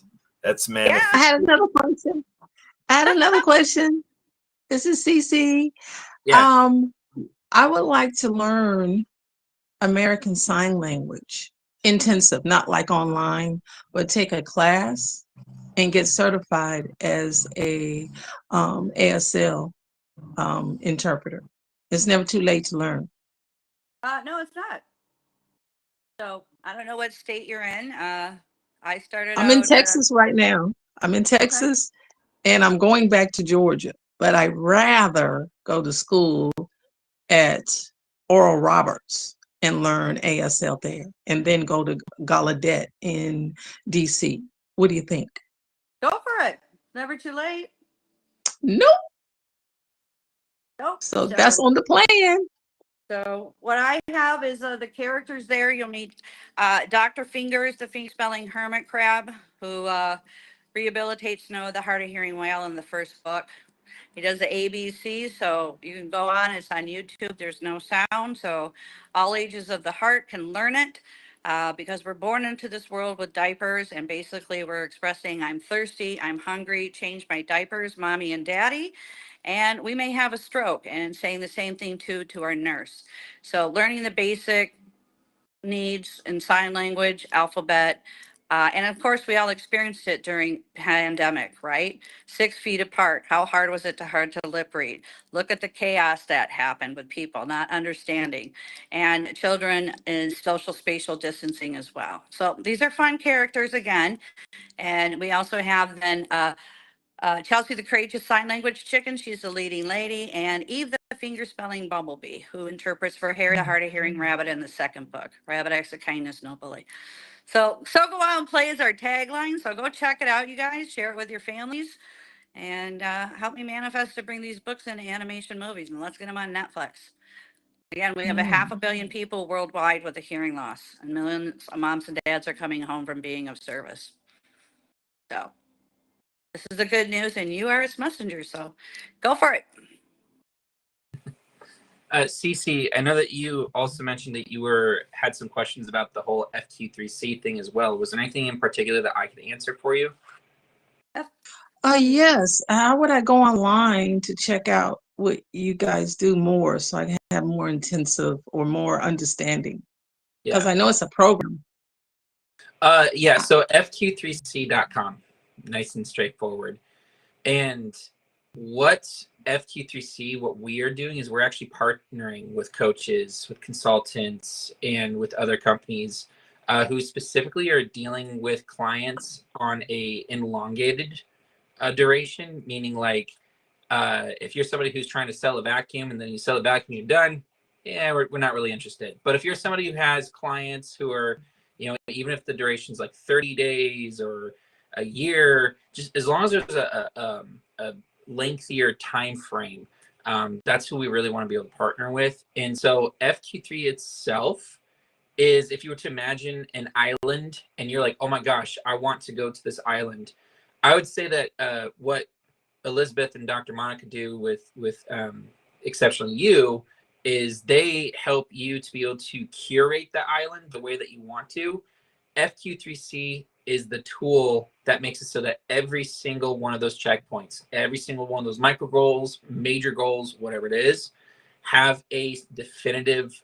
That's man. Yeah. I had another question. This is Cece. Yeah. I would like to learn American Sign Language intensive, not like online, but take a class and get certified as a ASL interpreter. It's never too late to learn. No, it's not. So I don't know what state you're in. I started I'm in out, Texas right now. I'm in Texas and I'm going back to Georgia, but I'd rather go to school at Oral Roberts and learn ASL there and then go to Gallaudet in DC. What do you think? Go for it. Never too late. Nope. Nope. So that's on the plan. So what I have is the characters there. You'll meet Dr. Fingers, the finger spelling hermit crab, who rehabilitates Noah the hard of hearing whale in the first book. He does the ABC, so you can go on. It's on YouTube. There's no sound, so all ages of the heart can learn it, because we're born into this world with diapers, and basically we're expressing, I'm thirsty, I'm hungry, change my diapers, mommy and daddy. And we may have a stroke, and saying the same thing to our nurse. So learning the basic needs in sign language, alphabet. And of course, we all experienced it during pandemic, right? 6 feet apart. How hard was it to lip read? Look at the chaos that happened with people not understanding, and children in social spatial distancing as well. So these are fun characters again. And we also have then Chelsea the Courageous Sign Language Chicken. She's the leading lady. And Eve the Finger Spelling Bumblebee, who interprets for Harry the Hard of Hearing Rabbit in the second book, Rabbit Acts of Kindness, No Bully. So go out and play is our tagline. So go check it out, you guys. Share it with your families. And help me manifest to bring these books into animation movies. And let's get them on Netflix. Again, we have a 500 million people worldwide with a hearing loss. And millions of moms and dads are coming home from being of service. So this is the good news, and you are its messenger. So go for it. Cece, I know that you also mentioned that you had some questions about the whole FQ3C thing as well. Was there anything in particular that I could answer for you? Yes. How would I go online to check out what you guys do more so I can have more intensive or more understanding? Because I know it's a program. Yeah, so FQ3C.com, nice and straightforward. And what FQ3C, what we are doing is we're actually partnering with coaches, with consultants, and with other companies who specifically are dealing with clients on a elongated duration, meaning like if you're somebody who's trying to sell a vacuum and then you sell a vacuum, you're done. Yeah, we're not really interested. But if you're somebody who has clients who are, even if the duration's like 30 days or a year, just as long as there's a lengthier time frame, that's who we really want to be able to partner with. And so FQ3 itself is, if you were to imagine an island and you're like, oh my gosh, I want to go to this island, I would say that what Elizabeth and Dr. Monica do with Exceptional You is they help you to be able to curate the island the way that you want to. FQ3C is the tool that makes it so that every single one of those checkpoints, every single one of those micro goals, major goals, whatever it is, have a definitive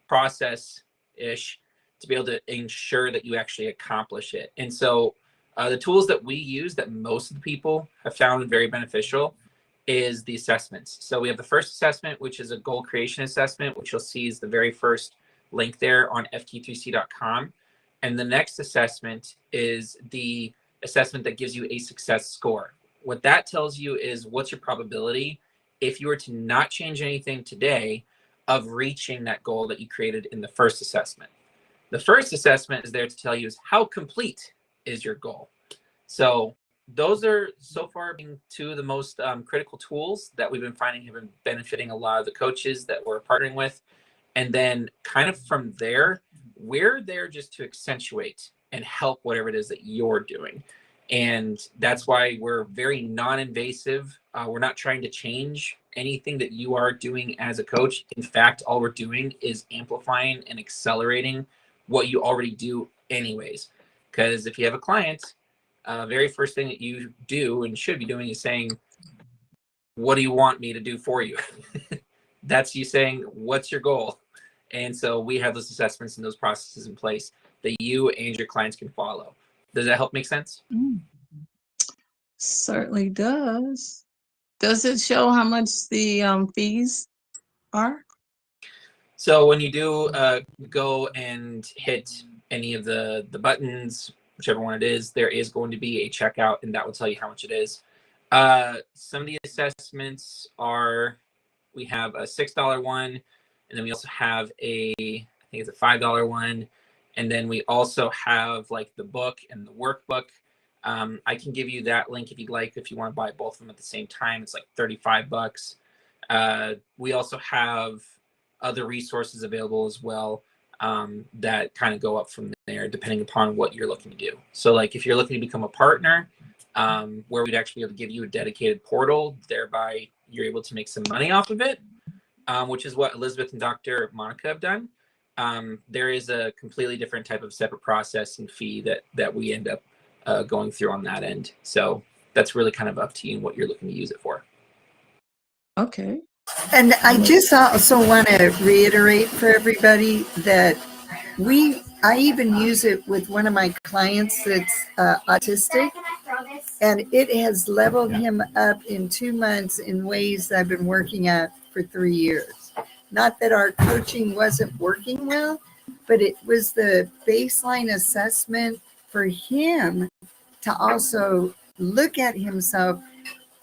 process-ish to be able to ensure that you actually accomplish it. And so the tools that we use that most of the people have found very beneficial is the assessments. So we have the first assessment, which is a goal creation assessment, which you'll see is the very first link there on FQ3C.com. And the next assessment is the assessment that gives you a success score. What that tells you is what's your probability, if you were to not change anything today, of reaching that goal that you created in the first assessment. The first assessment is there to tell you is how complete is your goal. So those are so far being two of the most critical tools that we've been finding have been benefiting a lot of the coaches that we're partnering with. And then kind of from there, we're there just to accentuate and help whatever it is that you're doing. And that's why we're very non-invasive. We're not trying to change anything that you are doing as a coach. In fact, all we're doing is amplifying and accelerating what you already do anyways. Because if you have a client, very first thing that you do and should be doing is saying, what do you want me to do for you? That's you saying, what's your goal? And so we have those assessments and those processes in place that you and your clients can follow. Does that help make sense? Certainly does. Does it show how much the fees are? So when you do go and hit any of the buttons, whichever one it is, there is going to be a checkout, and that will tell you how much it is. Some of the assessments are, we have a $6 one, and then we also have I think it's a $5 one. And then we also have like the book and the workbook. I can give you that link if you'd like, if you want to buy both of them at the same time. It's like $35. We also have other resources available as well that kind of go up from there depending upon what you're looking to do. So like if you're looking to become a partner, where we'd actually be able to give you a dedicated portal, thereby you're able to make some money off of it, which is what Elizabeth and Dr. Monica have done. There is a completely different type of separate process and fee that we end up going through on that end. So that's really kind of up to you and what you're looking to use it for. Okay. And I just also want to reiterate for everybody that I even use it with one of my clients that's autistic, and it has leveled him up in 2 months in ways I've been working at for 3 years. Not that our coaching wasn't working well, but it was the baseline assessment for him to also look at himself,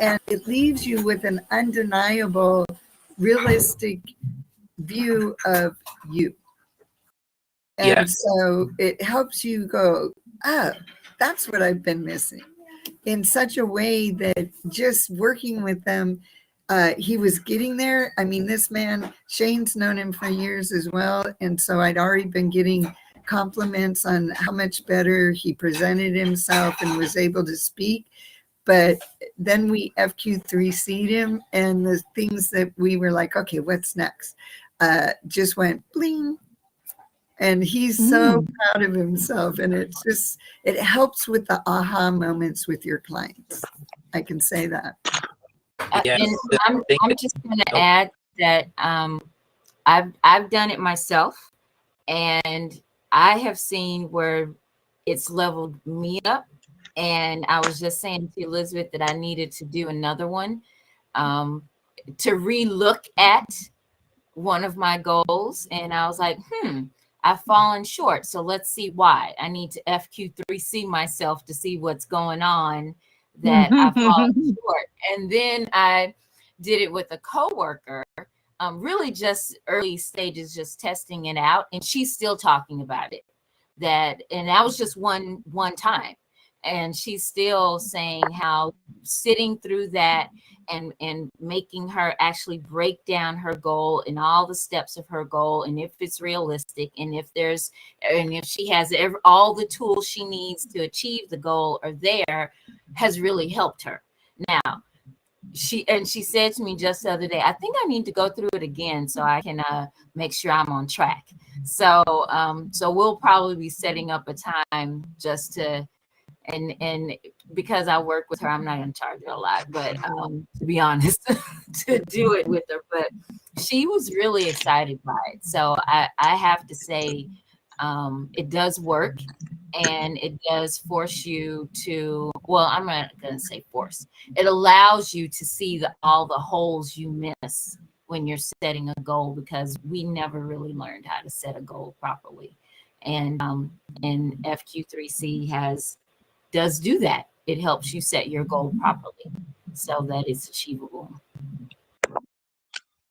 and it leaves you with an undeniable, realistic view of you. And Yeah. so it helps you go, oh, that's what I've been missing, in such a way that just working with them, he was getting there. I mean, this man, Shane's known him for years as well. And so I'd already been getting compliments on how much better he presented himself and was able to speak. But then we FQ3C'd him, and the things that we were like, okay, what's next? Just went bling. And he's so proud of himself. And it helps with the aha moments with your clients. I can say that. Yes. And I'm just going to add that I've done it myself, and I have seen where it's leveled me up. And I was just saying to Elizabeth that I needed to do another one to re-look at one of my goals. And I was like, I've fallen short. So let's see why. I need to FQ3C myself to see what's going on that I've fallen short. And then I did it with a coworker, really just early stages, just testing it out. And she's still talking about it. And that was just one time. And she's still saying how sitting through that and making her actually break down her goal and all the steps of her goal, and if it's realistic, and if she has all the tools she needs to achieve the goal are there, has really helped her. Now, she said to me just the other day, I think I need to go through it again so I can make sure I'm on track. So we'll probably be setting up a time just to. And because I work with her, I'm not going to charge her a lot, but to be honest, to do it with her. But she was really excited by it. So I have to say it does work, and it does force you to, well, I'm not going to say force. It allows you to see all the holes you miss when you're setting a goal, because we never really learned how to set a goal properly. And FQ3C does do that. It helps you set your goal properly so that it's achievable.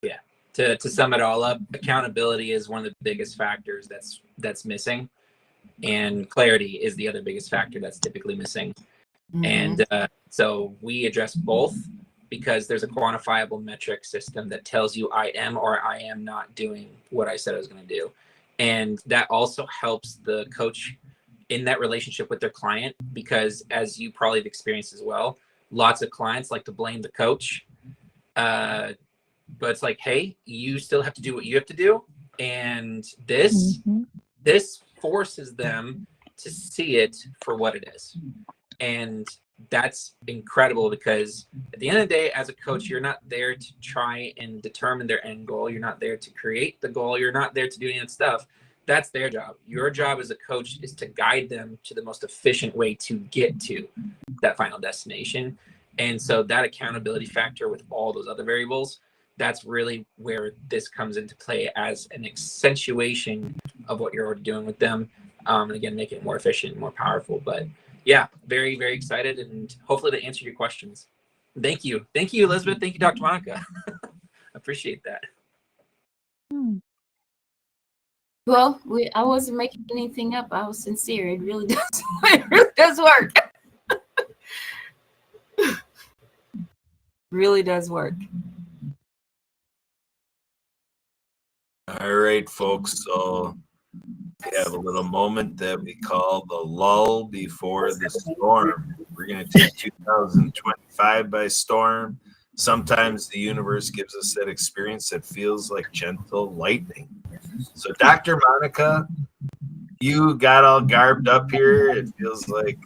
Yeah. To sum it all up, accountability is one of the biggest factors that's missing, and clarity is the other biggest factor that's typically missing. And so we address both, because there's a quantifiable metric system that tells you I am or I am not doing what I said I was going to do. And that also helps the coach in that relationship with their client, because as you probably have experienced as well, lots of clients like to blame the coach. But it's like, hey, you still have to do what you have to do. And this forces them to see it for what it is. And that's incredible, because at the end of the day, as a coach, you're not there to try and determine their end goal. You're not there to create the goal. You're not there to do any of that stuff. That's their job. Your job as a coach is to guide them to the most efficient way to get to that final destination. And so that accountability factor with all those other variables, that's really where this comes into play as an accentuation of what you're already doing with them. And again, make it more efficient, more powerful. But yeah, very, very excited, and hopefully to answer your questions. Thank you. Thank you, Elizabeth. Thank you, Dr. Monica. Appreciate that. Well, I wasn't making anything up. I was sincere. It really does work. Really does work. All right, folks. So we have a little moment that we call the lull before the storm. We're going to take 2025 by storm. Sometimes the universe gives us that experience that feels like gentle lightning. So, Dr. Monica, you got all garbed up here. It feels like,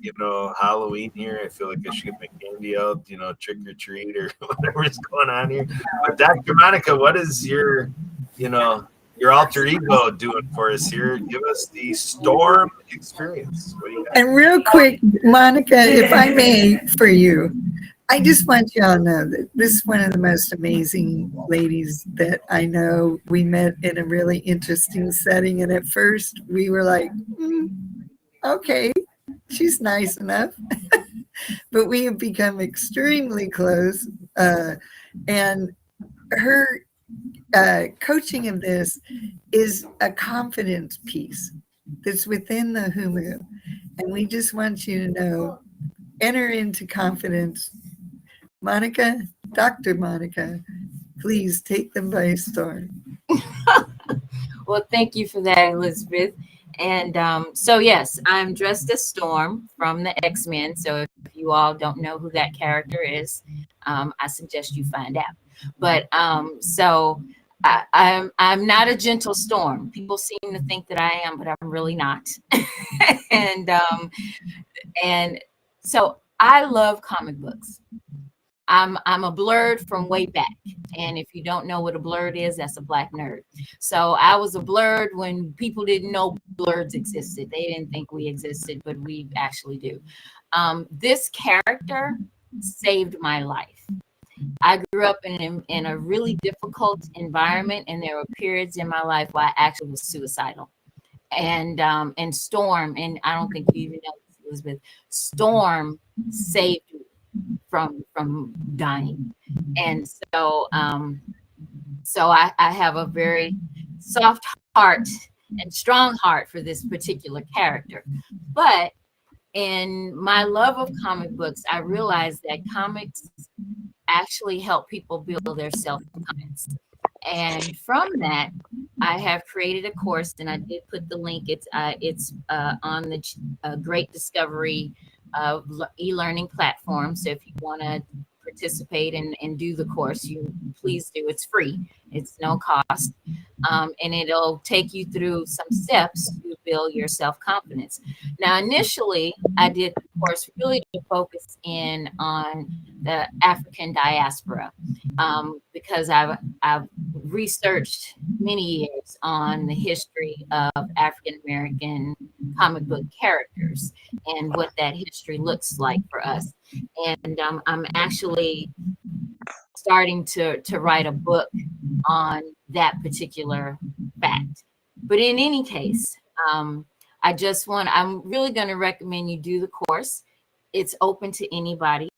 Halloween here. I feel like I should get my candy out, trick or treat or whatever's going on here. But Dr. Monica, what is your alter ego doing for us here? Give us the storm experience. What do you got? And real quick, Monica, if I may, for you, I just want you all to know that this is one of the most amazing ladies that I know. We met in a really interesting setting, and at first we were like, okay, she's nice enough. But we have become extremely close. And her coaching of this is a confidence piece that's within the Humu. And we just want you to know, enter into confidence. Monica, Dr. Monica, please take them by storm. Well, thank you for that, Elizabeth. And so, yes, I'm dressed as Storm from the X-Men. So if you all don't know who that character is, I suggest you find out. But so I'm not a gentle Storm. People seem to think that I am, but I'm really not. and so I love comic books. I'm a blurred from way back. And if you don't know what a blurred is, that's a Black nerd. So I was a blurred when people didn't know blurs existed. They didn't think we existed, but we actually do. This character saved my life. I grew up in a really difficult environment, and there were periods in my life where I actually was suicidal. And Storm, and I don't think you even know this, Elizabeth, Storm saved me from dying. And so I have a very soft heart and strong heart for this particular character. But in my love of comic books, I realized that comics actually help people build their self-confidence. And from that, I have created a course, and I did put the link. It's on the Great Discovery e-learning platform. So if you want to participate and do the course, you please do. It's free. It's no cost. And it'll take you through some steps to build your self-confidence. Now, initially, I did the course really to focus in on the African diaspora, because I've researched many years on the history of African-American comic book characters and what that history looks like for us. And I'm actually starting to write a book on that particular fact. But in any case, I'm really going to recommend you do the course. It's open to anybody.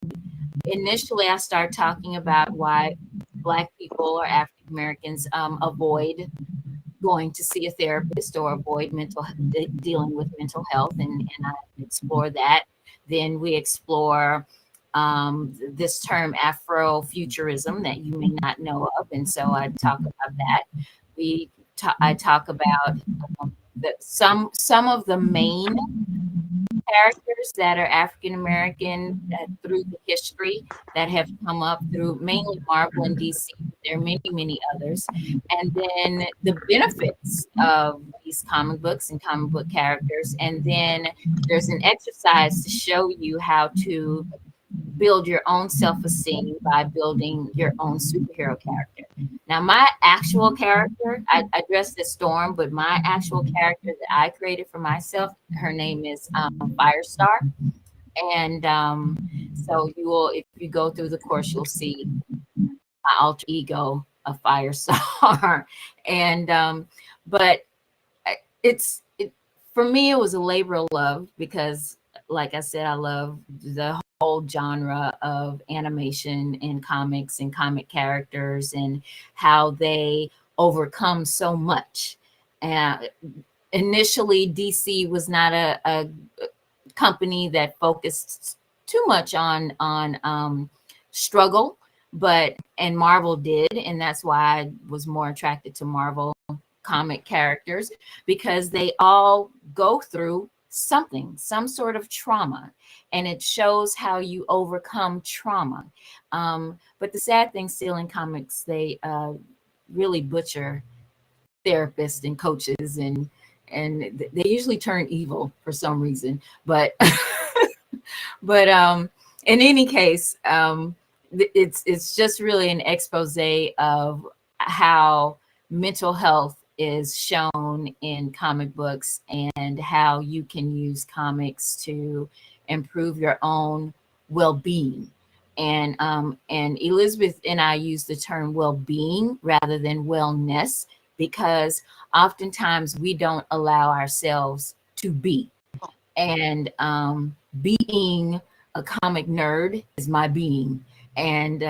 Initially, I started talking about why Black people or African Americans avoid going to see a therapist or avoid dealing with mental health, and I explore that. Then we explore this term Afrofuturism that you may not know of, and so I talk about that. I talk about some of the main characters that are African American through the history that have come up through mainly Marvel and DC. There are many others, and then the benefits of these comic books and comic book characters. And then there's an exercise to show you how to build your own self-esteem by building your own superhero character. Now, my actual character, I dressed as Storm, but my actual character that I created for myself, her name is Firestar. And so you will, if you go through the course, you'll see my alter ego of Firestar. And but for me, it was a labor of love because, like I said, I love the whole genre of animation and comics and comic characters and how they overcome so much. Initially, DC was not a company that focused too much on struggle, and Marvel did, and that's why I was more attracted to Marvel comic characters, because they all go through some sort of trauma, and it shows how you overcome trauma. But the sad thing still in comics, they really butcher therapists and coaches they usually turn evil for some reason. But but in any case, it's just really an expose of how mental health is shown in comic books and how you can use comics to improve your own well-being. And Elizabeth and I use the term well-being rather than wellness, because oftentimes we don't allow ourselves to be. And being a comic nerd is my being. And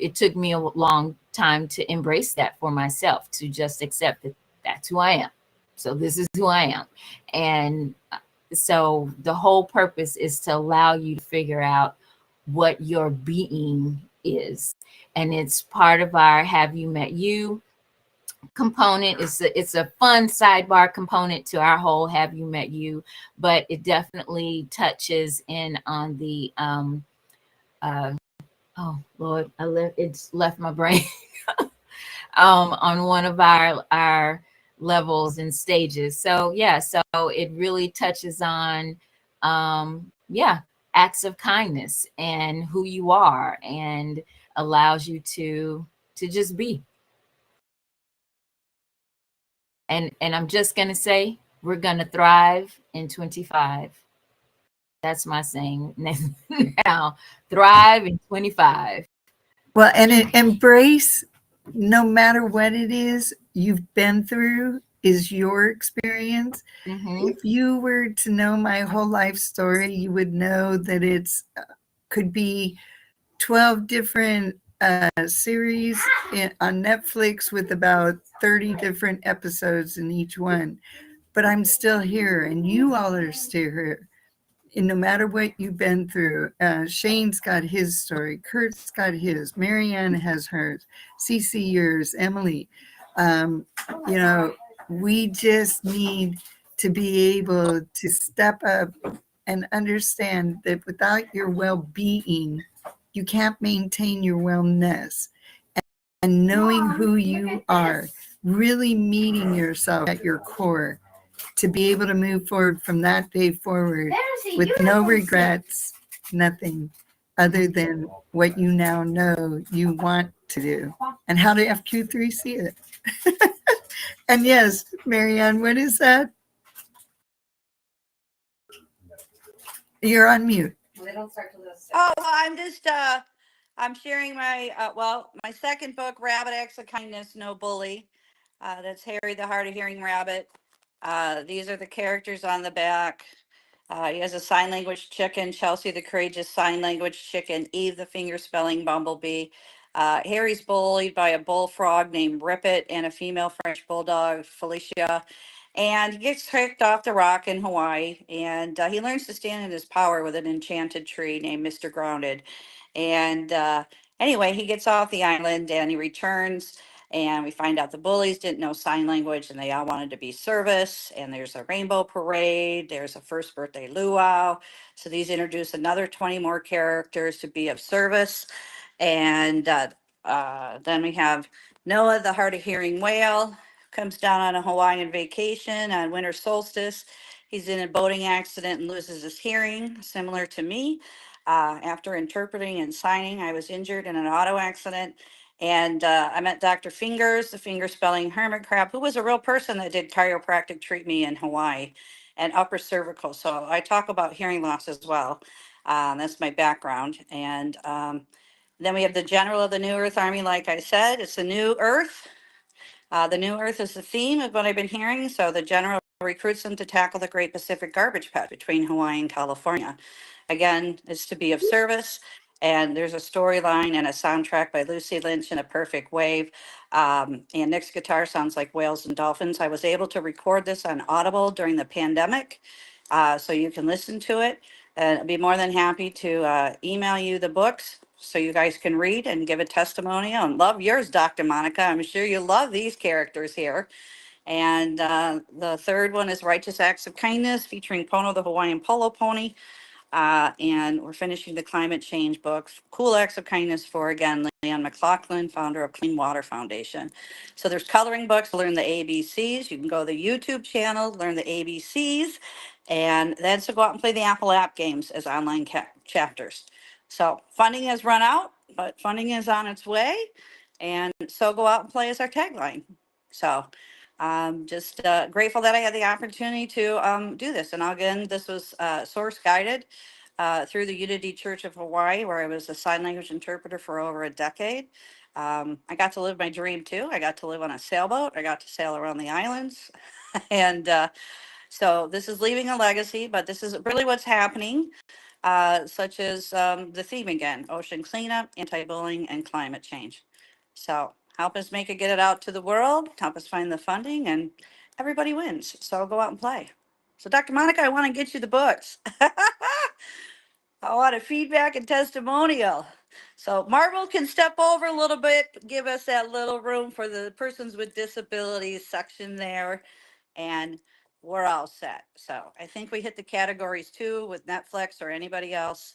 it took me a long time to embrace that for myself, to just accept that that's who I am. So this is who I am. And so the whole purpose is to allow you to figure out what your being is. And it's part of our Have You Met You component. It's a fun sidebar component to our whole Have You Met You, but it definitely touches in on the oh Lord, it's left my brain. On one of our levels and stages. So yeah, so it really touches on acts of kindness and who you are, and allows you to just be. And I'm just gonna say, we're gonna thrive in 25. That's my saying now. Thrive in 25. Well, and embrace, no matter what it is you've been through, is your experience. If you were to know my whole life story, you would know that it's could be 12 different series on Netflix with about 30 different episodes in each one. But I'm still here, and you all are still here. And no matter what you've been through, Shane's got his story, Kurt's got his, Marianne has hers, Cece yours, Emily. You know, we just need to be able to step up and understand that without your well-being, you can't maintain your wellness. And knowing who you are, really meeting yourself at your core, to be able to move forward from that day forward with no regrets, nothing other than what you now know you want to do, and how to FQ3 see it. And yes, Marianne, what is that? You're on mute. Oh, well, I'm just, I'm sharing my, my second book, Rabbit Acts of Kindness, No Bully. That's Harry the Hard of Hearing Rabbit. These are the characters on the back. He has a sign language chicken, Chelsea the courageous sign language chicken, Eve the finger spelling bumblebee. Harry's bullied by a bullfrog named Rippet and a female French bulldog, Felicia. And he gets kicked off the rock in Hawaii, and he learns to stand in his power with an enchanted tree named Mr. Grounded. And anyway, he gets off the island and he returns, and we find out the bullies didn't know sign language and they all wanted to be service. And there's a rainbow parade, there's a first birthday luau. So these introduce another 20 more characters to be of service. And then we have Noah, the hard of hearing whale, comes down on a Hawaiian vacation on winter solstice. He's in a boating accident and loses his hearing, similar to me. After interpreting and signing, I was injured in an auto accident. And I met Dr. Fingers, the finger spelling hermit crab, who was a real person that did chiropractic treat me in Hawaii, and upper cervical. So I talk about hearing loss as well. That's my background. And then we have the general of the New Earth Army. Like I said, it's the New Earth. The New Earth is the theme of what I've been hearing. So the general recruits them to tackle the Great Pacific Garbage Patch between Hawaii and California. Again, it's to be of service. And there's a storyline and a soundtrack by Lucy Lynch and A Perfect Wave. And Nick's guitar sounds like whales and dolphins. I was able to record this on Audible during the pandemic, so you can listen to it. And I'd be more than happy to email you the books so you guys can read and give a testimonial. And love yours, Dr. Monica. I'm sure you love these characters here. And the third one is Righteous Acts of Kindness, featuring Pono, the Hawaiian polo pony. And we're finishing the climate change books. Cool Acts of Kindness for, again, Leon McLaughlin, founder of Clean Water Foundation. So there's coloring books to learn the ABCs. You can go to the YouTube channel, learn the ABCs, and then so go out and play the Apple app games as online chapters. So funding has run out, but funding is on its way. And so go out and play is our tagline. So just grateful that I had the opportunity to do this. And again, this was source guided through the Unity Church of Hawaii, where I was a sign language interpreter for over a decade. I got to live my dream too. I got to live on a sailboat. I got to sail around the islands. And so this is leaving a legacy, but this is really what's happening, such as the theme again, ocean cleanup, anti-bullying, and climate change. So help us make it, get it out to the world, help us find the funding, and everybody wins. So go out and play. So Dr. Monica, I want to get you the books. I want a feedback and testimonial. So Marvel can step over a little bit, give us that little room for the persons with disabilities section there, and we're all set. So I think we hit the categories too with Netflix or anybody else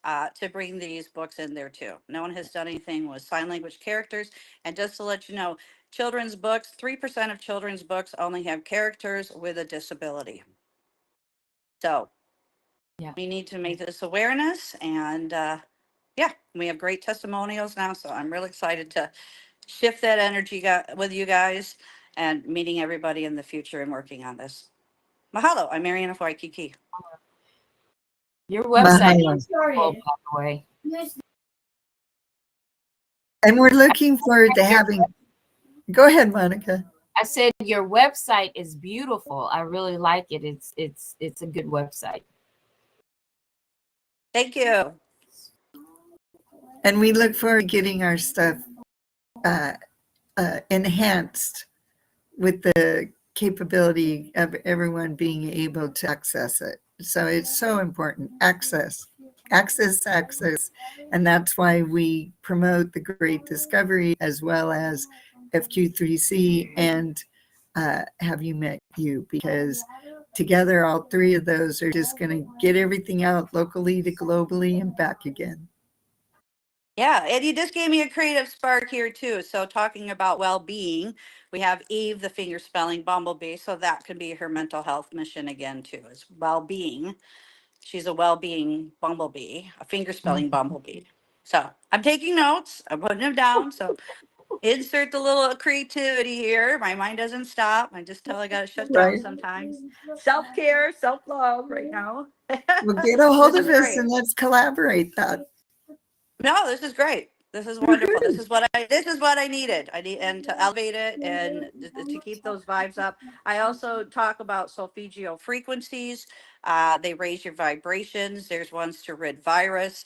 to bring these books in there too. No one has done anything with sign language characters. And just to let you know, children's books, 3% of children's books only have characters with a disability. So Yeah. we need to make this awareness, and yeah, we have great testimonials now. So I'm really excited to shift that energy with you guys and meeting everybody in the future and working on this. Mahalo, I'm Mariana Waikiki. Your website Mahalo. is beautiful, by the way. And we're looking forward to having, go ahead, Monica. I said your website is beautiful. I really like it. It's a good website. Thank you. And we look forward to getting our stuff enhanced with the capability of everyone being able to access it. So it's so important. Access. And that's why we promote the Great Discovery as well as FQ3C and Have You Met You, because together all three of those are just going to get everything out locally to globally and back again. Yeah, and you just gave me a creative spark here too. So talking about well-being, we have Eve, the finger spelling bumblebee. So that could be her mental health mission again too, is well-being. She's a well-being bumblebee, a finger spelling bumblebee. So I'm taking notes. I'm putting them down. So insert the little creativity here. My mind doesn't stop. I just tell I got to shut down Right. sometimes. Self-care, self-love right now. Well, get a hold This of is us great. and let's collaborate that. No, this is great. This is wonderful. This is what I needed. I need, and to elevate it and to keep those vibes up. I also talk about solfeggio frequencies. They raise your vibrations. There's ones to rid virus.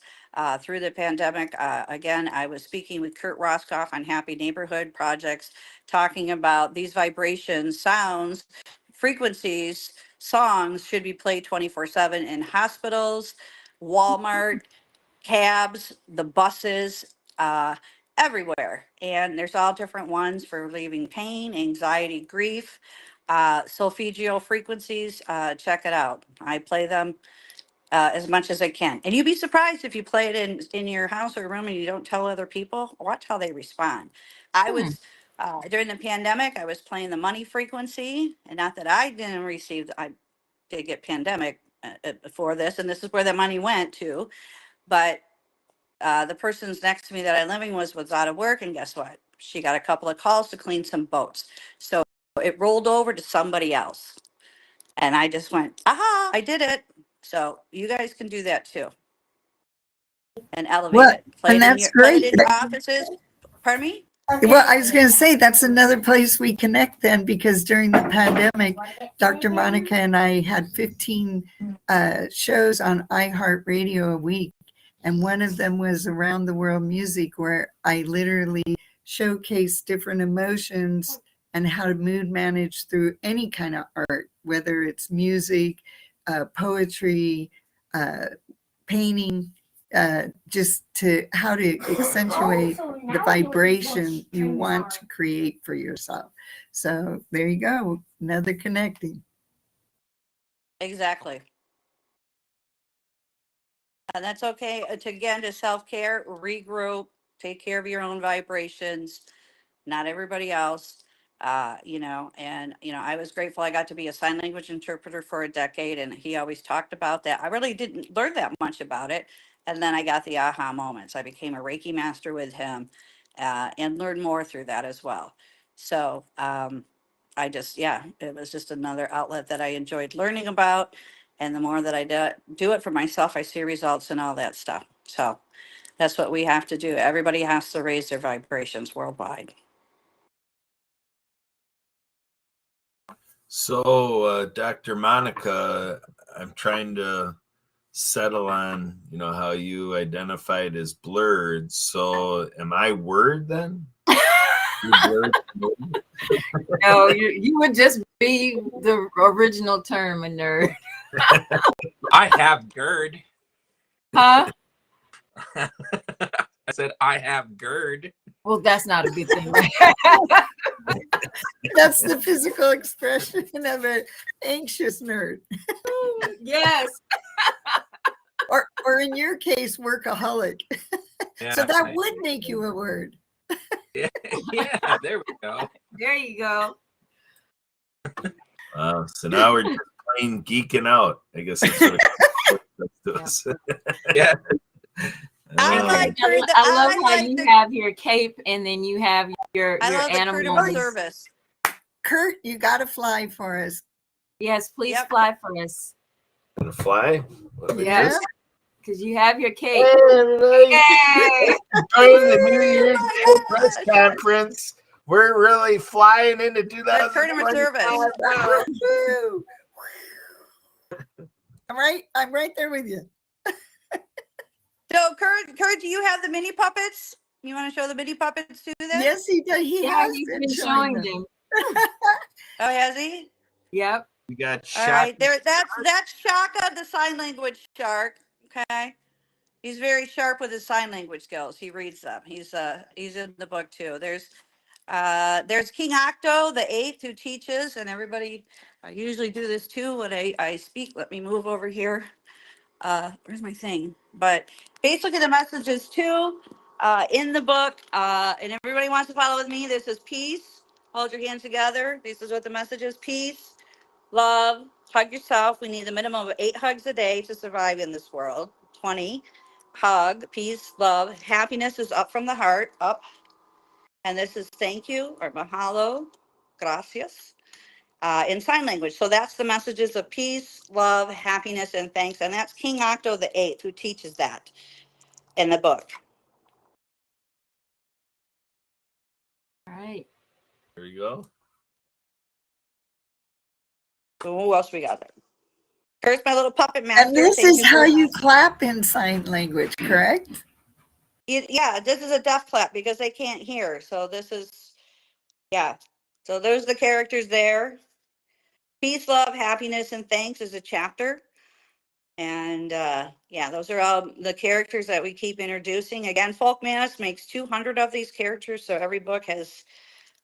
Through the pandemic, again, I was speaking with Kurt Roskoff on Happy Neighborhood Projects, talking about these vibrations, sounds, frequencies, songs should be played 24/7 in hospitals, Walmart, cabs, the buses, everywhere. And there's all different ones for relieving pain, anxiety, grief. Solfeggio frequencies, check it out. I play them as much as I can. And you'd be surprised if you play it in your house or room and you don't tell other people. Watch how they respond. I was during the pandemic, I was playing the money frequency, and not that I didn't receive. I did get pandemic before this, and this is where the money went to. But the person's next to me that I'm living with was out of work, and guess what? She got a couple of calls to clean some boats. So it rolled over to somebody else. And I just went, aha, I did it. So you guys can do that too. And elevate Well, it. Play and it in that's your, play it great. in your offices. Pardon me? Well, I was going to say that's another place we connect then, because during the pandemic, Dr. Monica and I had 15 shows on iHeartRadio a week. And one of them was Around the World Music, where I literally showcased different emotions and how to mood manage through any kind of art, whether it's music, poetry, painting, just to how to accentuate the vibration you want to create for yourself. So there you go, another connecting. Exactly. And that's okay. To self-care, regroup, take care of your own vibrations, not everybody else. I was grateful I got to be a sign language interpreter for a decade, and he always talked about that. I really didn't learn that much about it. And then I got the aha moments. I became a Reiki master with him, and learned more through that as well. So it was just another outlet that I enjoyed learning about. And the more that I do it for myself, I see results and all that stuff. So that's what we have to do. Everybody has to raise their vibrations worldwide. So, Dr. Monica, I'm trying to settle on, how you identified as blurred. So, am I word then? No, you would just be the original term, a nerd. I have GERD. Huh? I said I have GERD. Well, that's not a good thing. That's the physical expression of an anxious nerd. Yes. Or in your case, workaholic. Yeah, So that would make you a word. yeah, there we go. There you go. So now we're just plain geeking out. I guess that's what it comes to us. Yeah. I like her. I love how you have your cape and then you have your animal. Service. Kurt, you got to fly for us. Yes, please Yep. fly for us. Gonna fly? Yes, because you have your cape. Hey, everybody. Yay! During the New Year's Day press conference, we're really flying into 2025. Tournament service. Woohoo! I'm right there with you. So, Kurt, do you have the mini puppets? You want to show the mini puppets to them? Yes, he does. He Yeah, has he's been been showing showing them. them. Oh, has he? Yep. We got All shot. right, that's Shaka, the sign language shark. Okay, he's very sharp with his sign language skills. He reads them. He's in the book too. There's King Octo, the 8th, who teaches, and everybody. I usually do this too when I speak. Let me move over here. Where's my thing? But basically, the messages too in the book, and everybody wants to follow with me. This is peace. Hold your hands together. This is what the message is: peace. Love, hug yourself. We need a minimum of 8 hugs a day to survive in this world. 20, hug, peace, love. Happiness is up from the heart, up. And this is thank you or mahalo, gracias, in sign language. So that's the messages of peace, love, happiness, and thanks. And that's King Octo the 8th who teaches that in the book. All right. There you go. So who else we got there? Here's my little puppet master. And this Thank is you how very you much. clap in sign language, correct? Yeah, this is a deaf clap because they can't hear. So this is, yeah. So there's the characters there. Peace, love, happiness, and thanks is a chapter. And those are all the characters that we keep introducing. Again, Folk Manus makes 200 of these characters. So every book has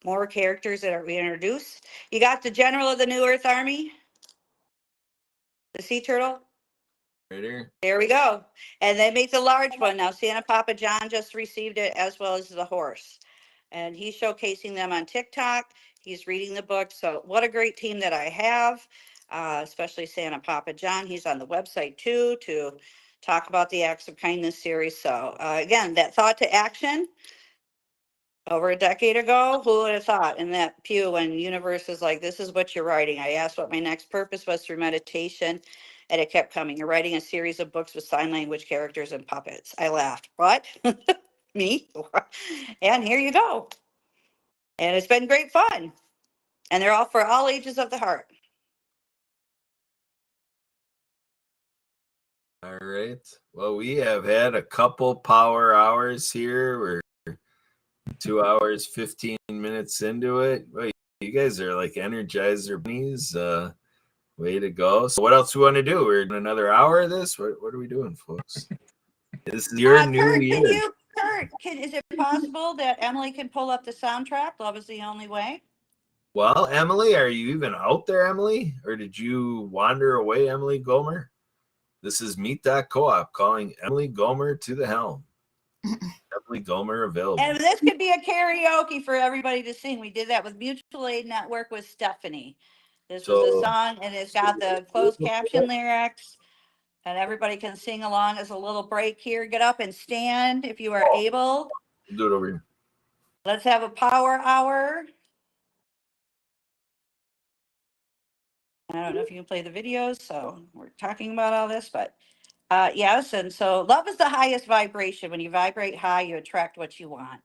more characters that are we introduce. You got the General of the New Earth Army, the sea turtle. Right here. There we go. And they make the large one now. Santa Papa John just received it, as well as the horse. And he's showcasing them on TikTok. He's reading the book. So what a great team that I have, especially Santa Papa John. He's on the website too to talk about the Acts of Kindness series. So again, that thought to action over a decade ago, who would have thought in that pew when universe is like, this is what you're writing. I asked what my next purpose was through meditation, and it kept coming. You're writing a series of books with sign language characters and puppets. I laughed. What? Me? And here you go. And it's been great fun. And they're all for all ages of the heart. All right. Well, we have had a couple power hours here. We're 2 hours, 15 minutes into it. Well, you guys are like Energizer bunnies. Way to go. So what else we want to do? We're in another hour of this? What are we doing, folks? This is your new Kurt, year. is it possible that Emily can pull up the soundtrack? Love is the only way. Well, Emily, are you even out there, Emily? Or did you wander away, Emily Gomer? This is Meet That Co-op calling Emily Gomer to the helm. Emily Gomer available. And this could be a karaoke for everybody to sing. We did that with Mutual Aid Network with Stephanie. This was a song, and it's got the closed caption lyrics, and everybody can sing along as a little break here. Get up and stand if you are able. Do it over here. Let's have a power hour. I don't know if you can play the videos, so we're talking about all this, but yes. And so love is the highest vibration. When you vibrate high, you attract what you want.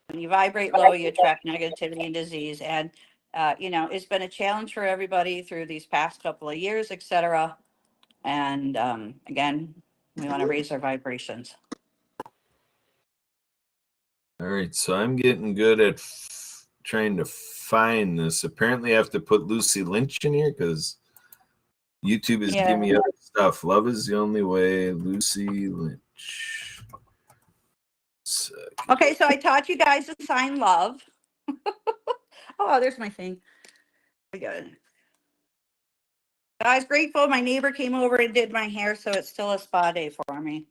When you vibrate low, you attract negativity and disease. And, you know, it's been a challenge for everybody through these past couple of years, et cetera. And again, we want to raise our vibrations. All right, so I'm getting good at trying to find this. Apparently, I have to put Lucy Lynch in here because YouTube is giving me other stuff. Love is the only way. Lucy Lynch. Okay, so I taught you guys to sign love. Oh, there's my thing. I got it. I was grateful. My neighbor came over and did my hair, so it's still a spa day for me.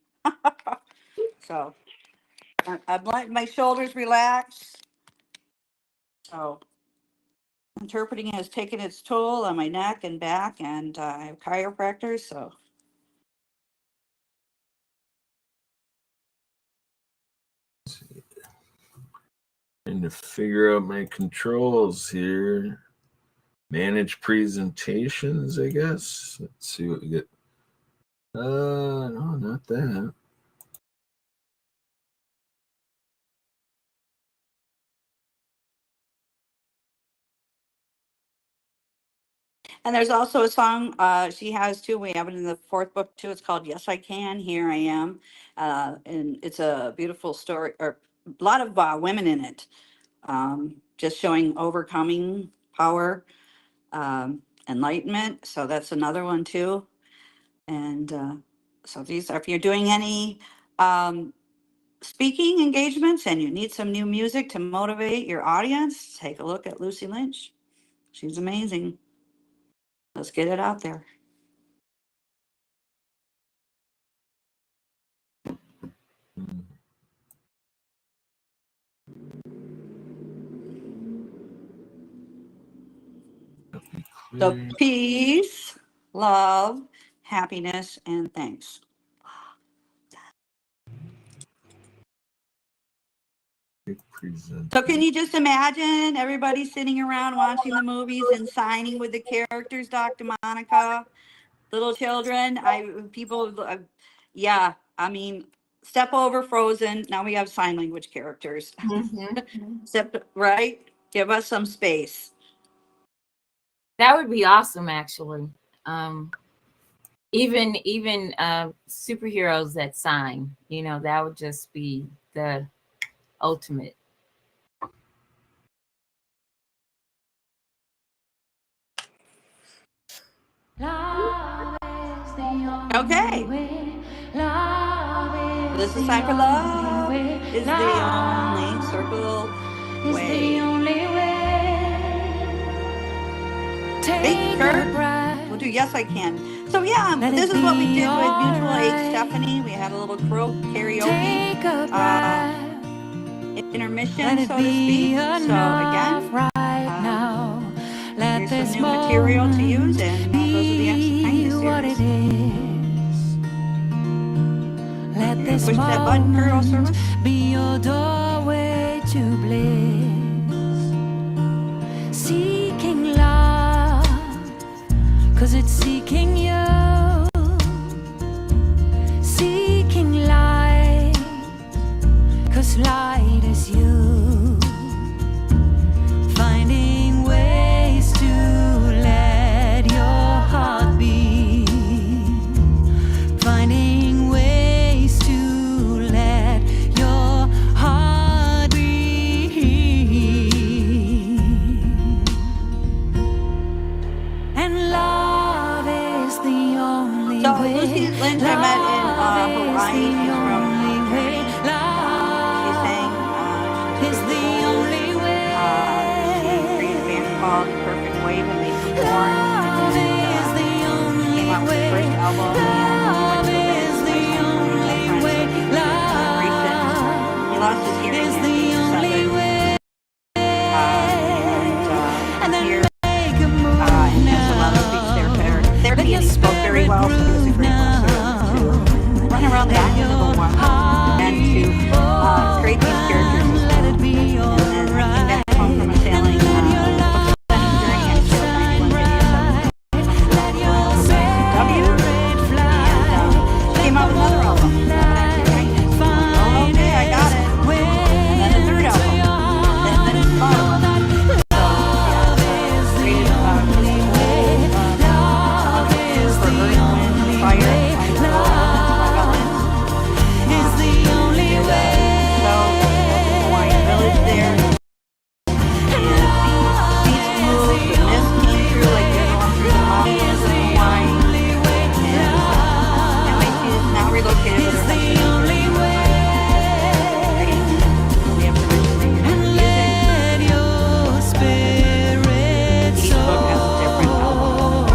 So I'm letting my shoulders relax. So interpreting has taken its toll on my neck and back, and I have chiropractors, so. Trying to figure out my controls here. Manage presentations, I guess. Let's see what we get. No, not that. And there's also a song she has too. We have it in the fourth book too. It's called Yes I Can, Here I Am. And it's a beautiful story, or a lot of women in it. Just showing overcoming power, enlightenment. So that's another one too. And so these are, if you're doing any speaking engagements and you need some new music to motivate your audience, take a look at Lucy Lynch. She's amazing. Let's get it out there. So peace, love, happiness, and thanks. So can you just imagine everybody sitting around watching the movies and signing with the characters, Dr. Monica, little children, yeah, I mean, step over Frozen. Now we have sign language characters. Step, right? Give us some space. That would be awesome, actually. Even superheroes that sign, you know, that would just be the ultimate. Okay. This is time for love. Is the only circle way. Hey, Kurt, we'll do Yes I Can. So yeah, this is what we did with Mutual Aid Stephanie. We had a little karaoke intermission, so to speak. So again, here's some new material to use, and those are the extra series. Push that button, Kurt, service. Be your doorway to bliss. Seeking love, 'cause it's seeking you. Seeking light, 'cause light is you. Finding ways to let your heart beat. Finding ways to let your heart beat. And love is the only So way. Lucy Lynch I met in Hawaii. She's from She's saying Is the only way. she created a band called The Perfect Way when they performed. Love is the Came only out with the first way. album. lost his hearing at age 7. And here in Solano Beach therapy, and he spoke very well, so he was a great person to run around the active of a one and to create these characters as well. And then I came back home from a sailing came out with another album. Oh, okay, I got it. And then the third album. And then it's bottom. So, yeah, created for Earth, Wind, Fire, and so, Hawaiian Village there. And the beach moved, the mist came through like you're going through the mountains of Hawaii. Now relocated with her husband. We have to mention that each book has a different album.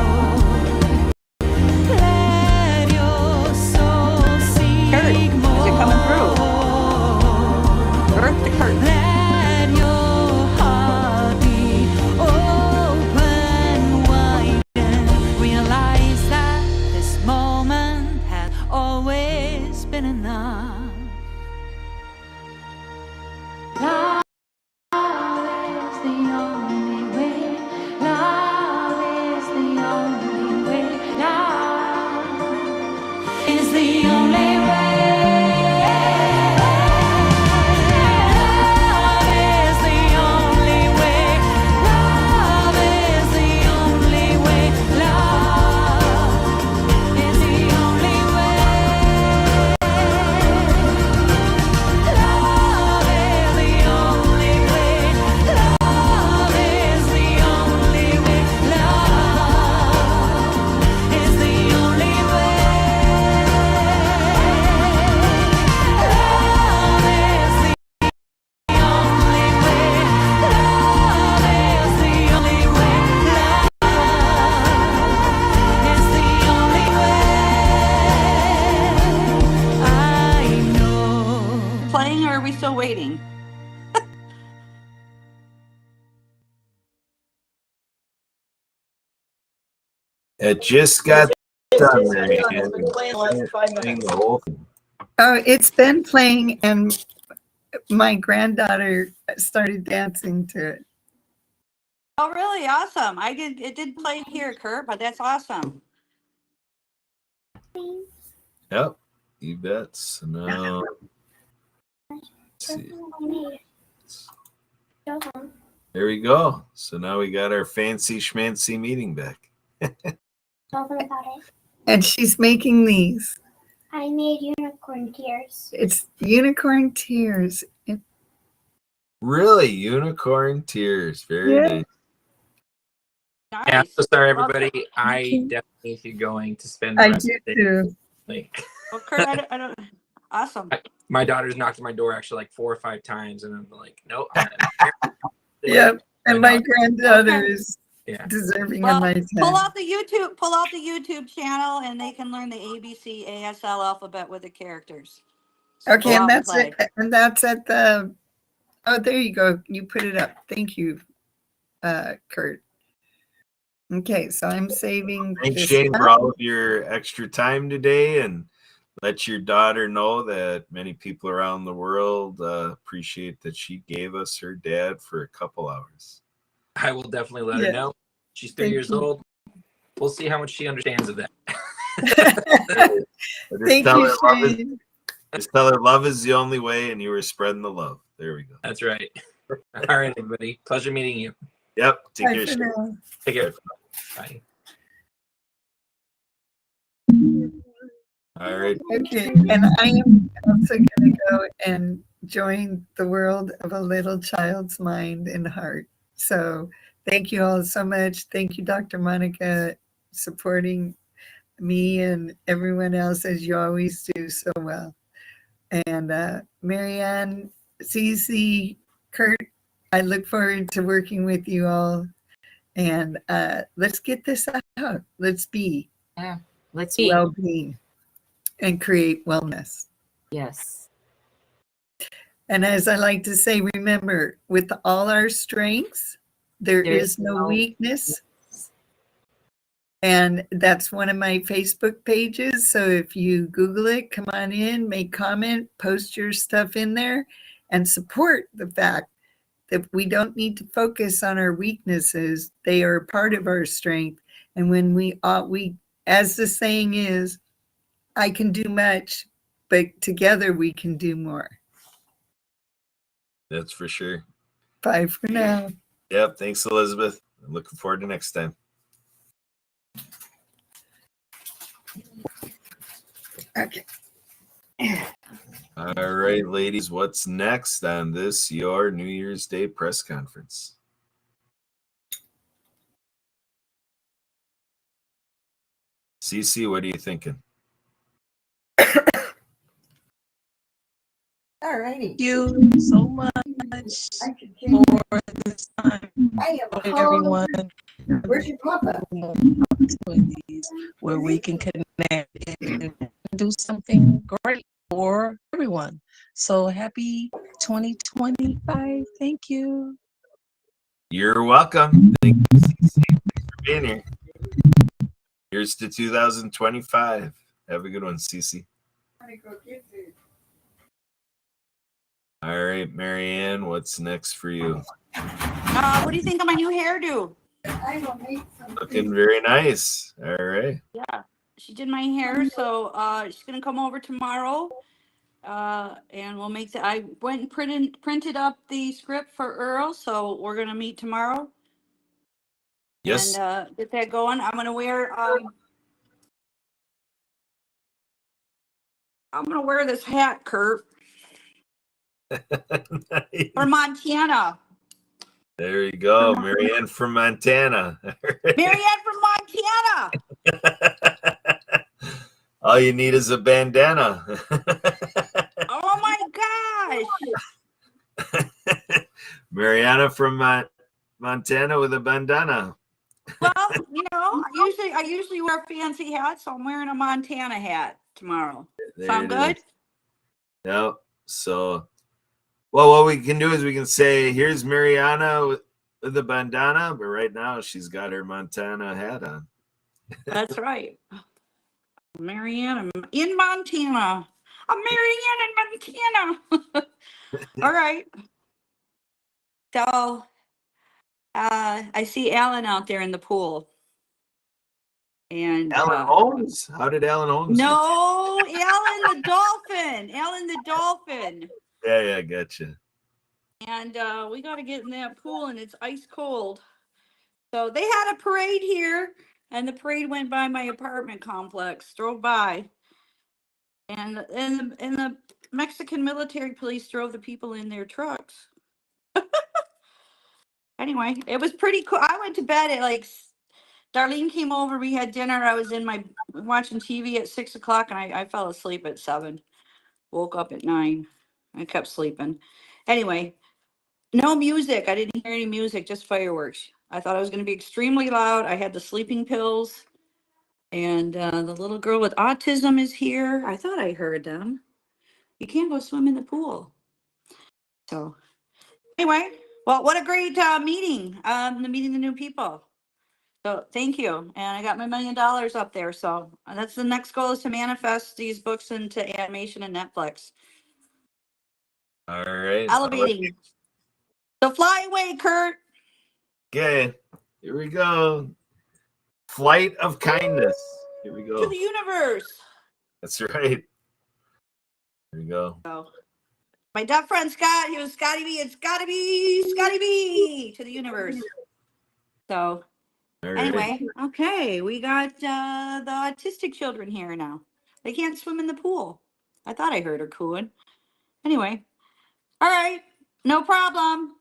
Kurt, is it coming through? Earth to Kurt. Realize that this moment had always been enough. Love is the only way. Love is the only way. Love is the only way. Love is the only way. Love is the only way. Love is the only way. Love is the only way. Love is the only way. Love is the only Playing, or are we still waiting? It just got done, Mary Ann. It's been playing the last 5 Playing minutes. the whole thing. Oh, it's been playing, and my granddaughter started dancing to it. Oh, really? Awesome. It did play here, Kurt, but that's awesome. Yep, you bet. So now, let's see. There we go. So now we got our fancy schmancy meeting back. And she's making these. I made unicorn tears. It's unicorn tears. Really, unicorn tears. Very Yeah. nice. Yeah, I'm so sorry, everybody. I definitely need to going to spend the I rest do of the day. too. Like, Well, Kurt, I don't. Awesome. my daughter's knocked on my door actually like 4 or 5 times, and I'm like, nope. I'm not here. Yep. And my know. granddaughter is Yeah. deserving Well, of my pull time. out the YouTube channel, and they can learn the ABC ASL alphabet with the characters. So Okay, go and out that's play. it. And that's at the. Oh, there you go. You put it up. Thank you, Kurt. Okay, so I'm saving. Thanks, this Shane, up. for all of your extra time today, and let your daughter know that many people around the world appreciate that she gave us her dad for a couple hours. I will definitely let Yeah. her know. She's 3 Thank years you. old. We'll see how much she understands of that. Just Thank tell you, her love is- Shane. Just tell her love is the only way, and you were spreading the love. There we go. That's right. All right, everybody. Pleasure meeting you. Yep. Take Bye care. for Shane. now. Take care. Bye. All right. Okay, and I am also going to go and join the world of a little child's mind and heart. So thank you all so much. Thank you, Dr. Monica, supporting me and everyone else as you always do so well. And Marianne, Cece, Kurt, I look forward to working with you all. And let's get this out. Let's be Let's see. well-being and create wellness. Yes. And as I like to say, remember, with all our strengths, there There's is no no weakness. And that's one of my Facebook pages. So if you Google it, come on in, make comment, post your stuff in there, and support the fact that we don't need to focus on our weaknesses. They are part of our strength. And when we, as the saying is, I can do much, but together we can do more. That's for sure. Bye for now. Yep. Thanks, Elizabeth. I'm looking forward to next time. Okay. All right, ladies, what's next on this, your New Year's Day press conference? Cece, what are you thinking? All righty. Thank you so much for this time, everyone. Where's your papa? Opportunities where we can connect and do something great for everyone. So happy 2025. Thank you. You're welcome. Thank you, Cece. Thanks for being here. Here's to 2025. Have a good one, Cece. All right, Marianne, what's next for you? What do you think of my new hairdo? Looking very nice. All right. Yeah, she did my hair, so she's gonna come over tomorrow, and we'll make the. I went and printed up the script for Earl, so we're gonna meet tomorrow. Yes. And get that going. I'm gonna wear this hat, Kurt, Nice. for Montana. There you go, Marianne from Montana. Marianne from Montana. All you need is a bandana. Oh my gosh. Mariana from Montana with a bandana. Well, I usually wear fancy hats, so I'm wearing a Montana hat tomorrow. There Sound it good? is. Yep. So, well, what we can do is we can say, here's Mariana with the bandana, but right now she's got her Montana hat on. That's right. Marianne in Montana. I'm Marianne in Montana. All right. So I see Alan out there in the pool. And Alan Holmes? How did Alan Holmes? No, Alan the dolphin. Alan the dolphin. Yeah, gotcha. And we got to get in that pool, and it's ice cold. So they had a parade here, and the parade went by my apartment complex, drove by. And the Mexican military police drove the people in their trucks. Anyway, it was pretty cool. I went to bed at Darlene came over, we had dinner. I was watching TV at 6 o'clock, and I fell asleep at 7. Woke up at 9. I kept sleeping. Anyway, no music. I didn't hear any music, just fireworks. I thought it was going to be extremely loud. I had the sleeping pills. And the little girl with autism is here. I thought I heard them. You can't go swim in the pool. So anyway, well, what a great meeting. Meeting the new people. So thank you. And I got my $1 million up there. So that's the next goal, is to manifest these books into animation and Netflix. All right. Elevating. So fly away, Kurt. Okay, here we go. Flight of kindness. Here we To go. the universe. That's right. Here we go. So my deaf friend Scott, he was Scotty B. It's gotta be Scotty B to the universe. So All right. anyway, okay, we got the autistic children here now. They can't swim in the pool. I thought I heard her cooing. Anyway, all right, no problem.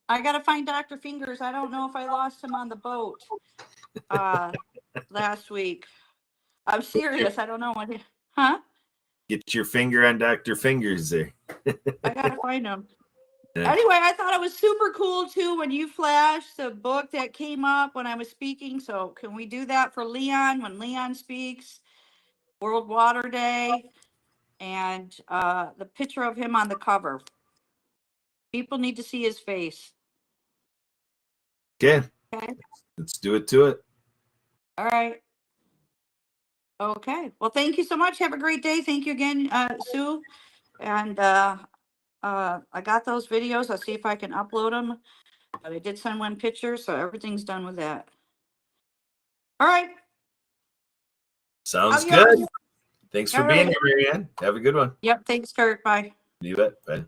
I gotta find Dr. Fingers. I don't know if I lost him on the boat last week. I'm serious. I don't know what. Huh? Get your finger on Dr. Fingers there. I gotta find him. Yeah. Anyway, I thought it was super cool too when you flashed the book that came up when I was speaking. So can we do that for Leon when Leon speaks? World Water Day, and the picture of him on the cover. People need to see his face. Okay, Okay. let's do it to it. All right. Okay. Well, thank you so much. Have a great day. Thank you again, Sue. And I got those videos. I'll see if I can upload them. But I did send one picture, so everything's done with that. All right. Sounds Adios. good. Thanks for All being right. here, Marianne. Have a good one. Yep. Thanks, Kurt. Bye. You bet. Bye.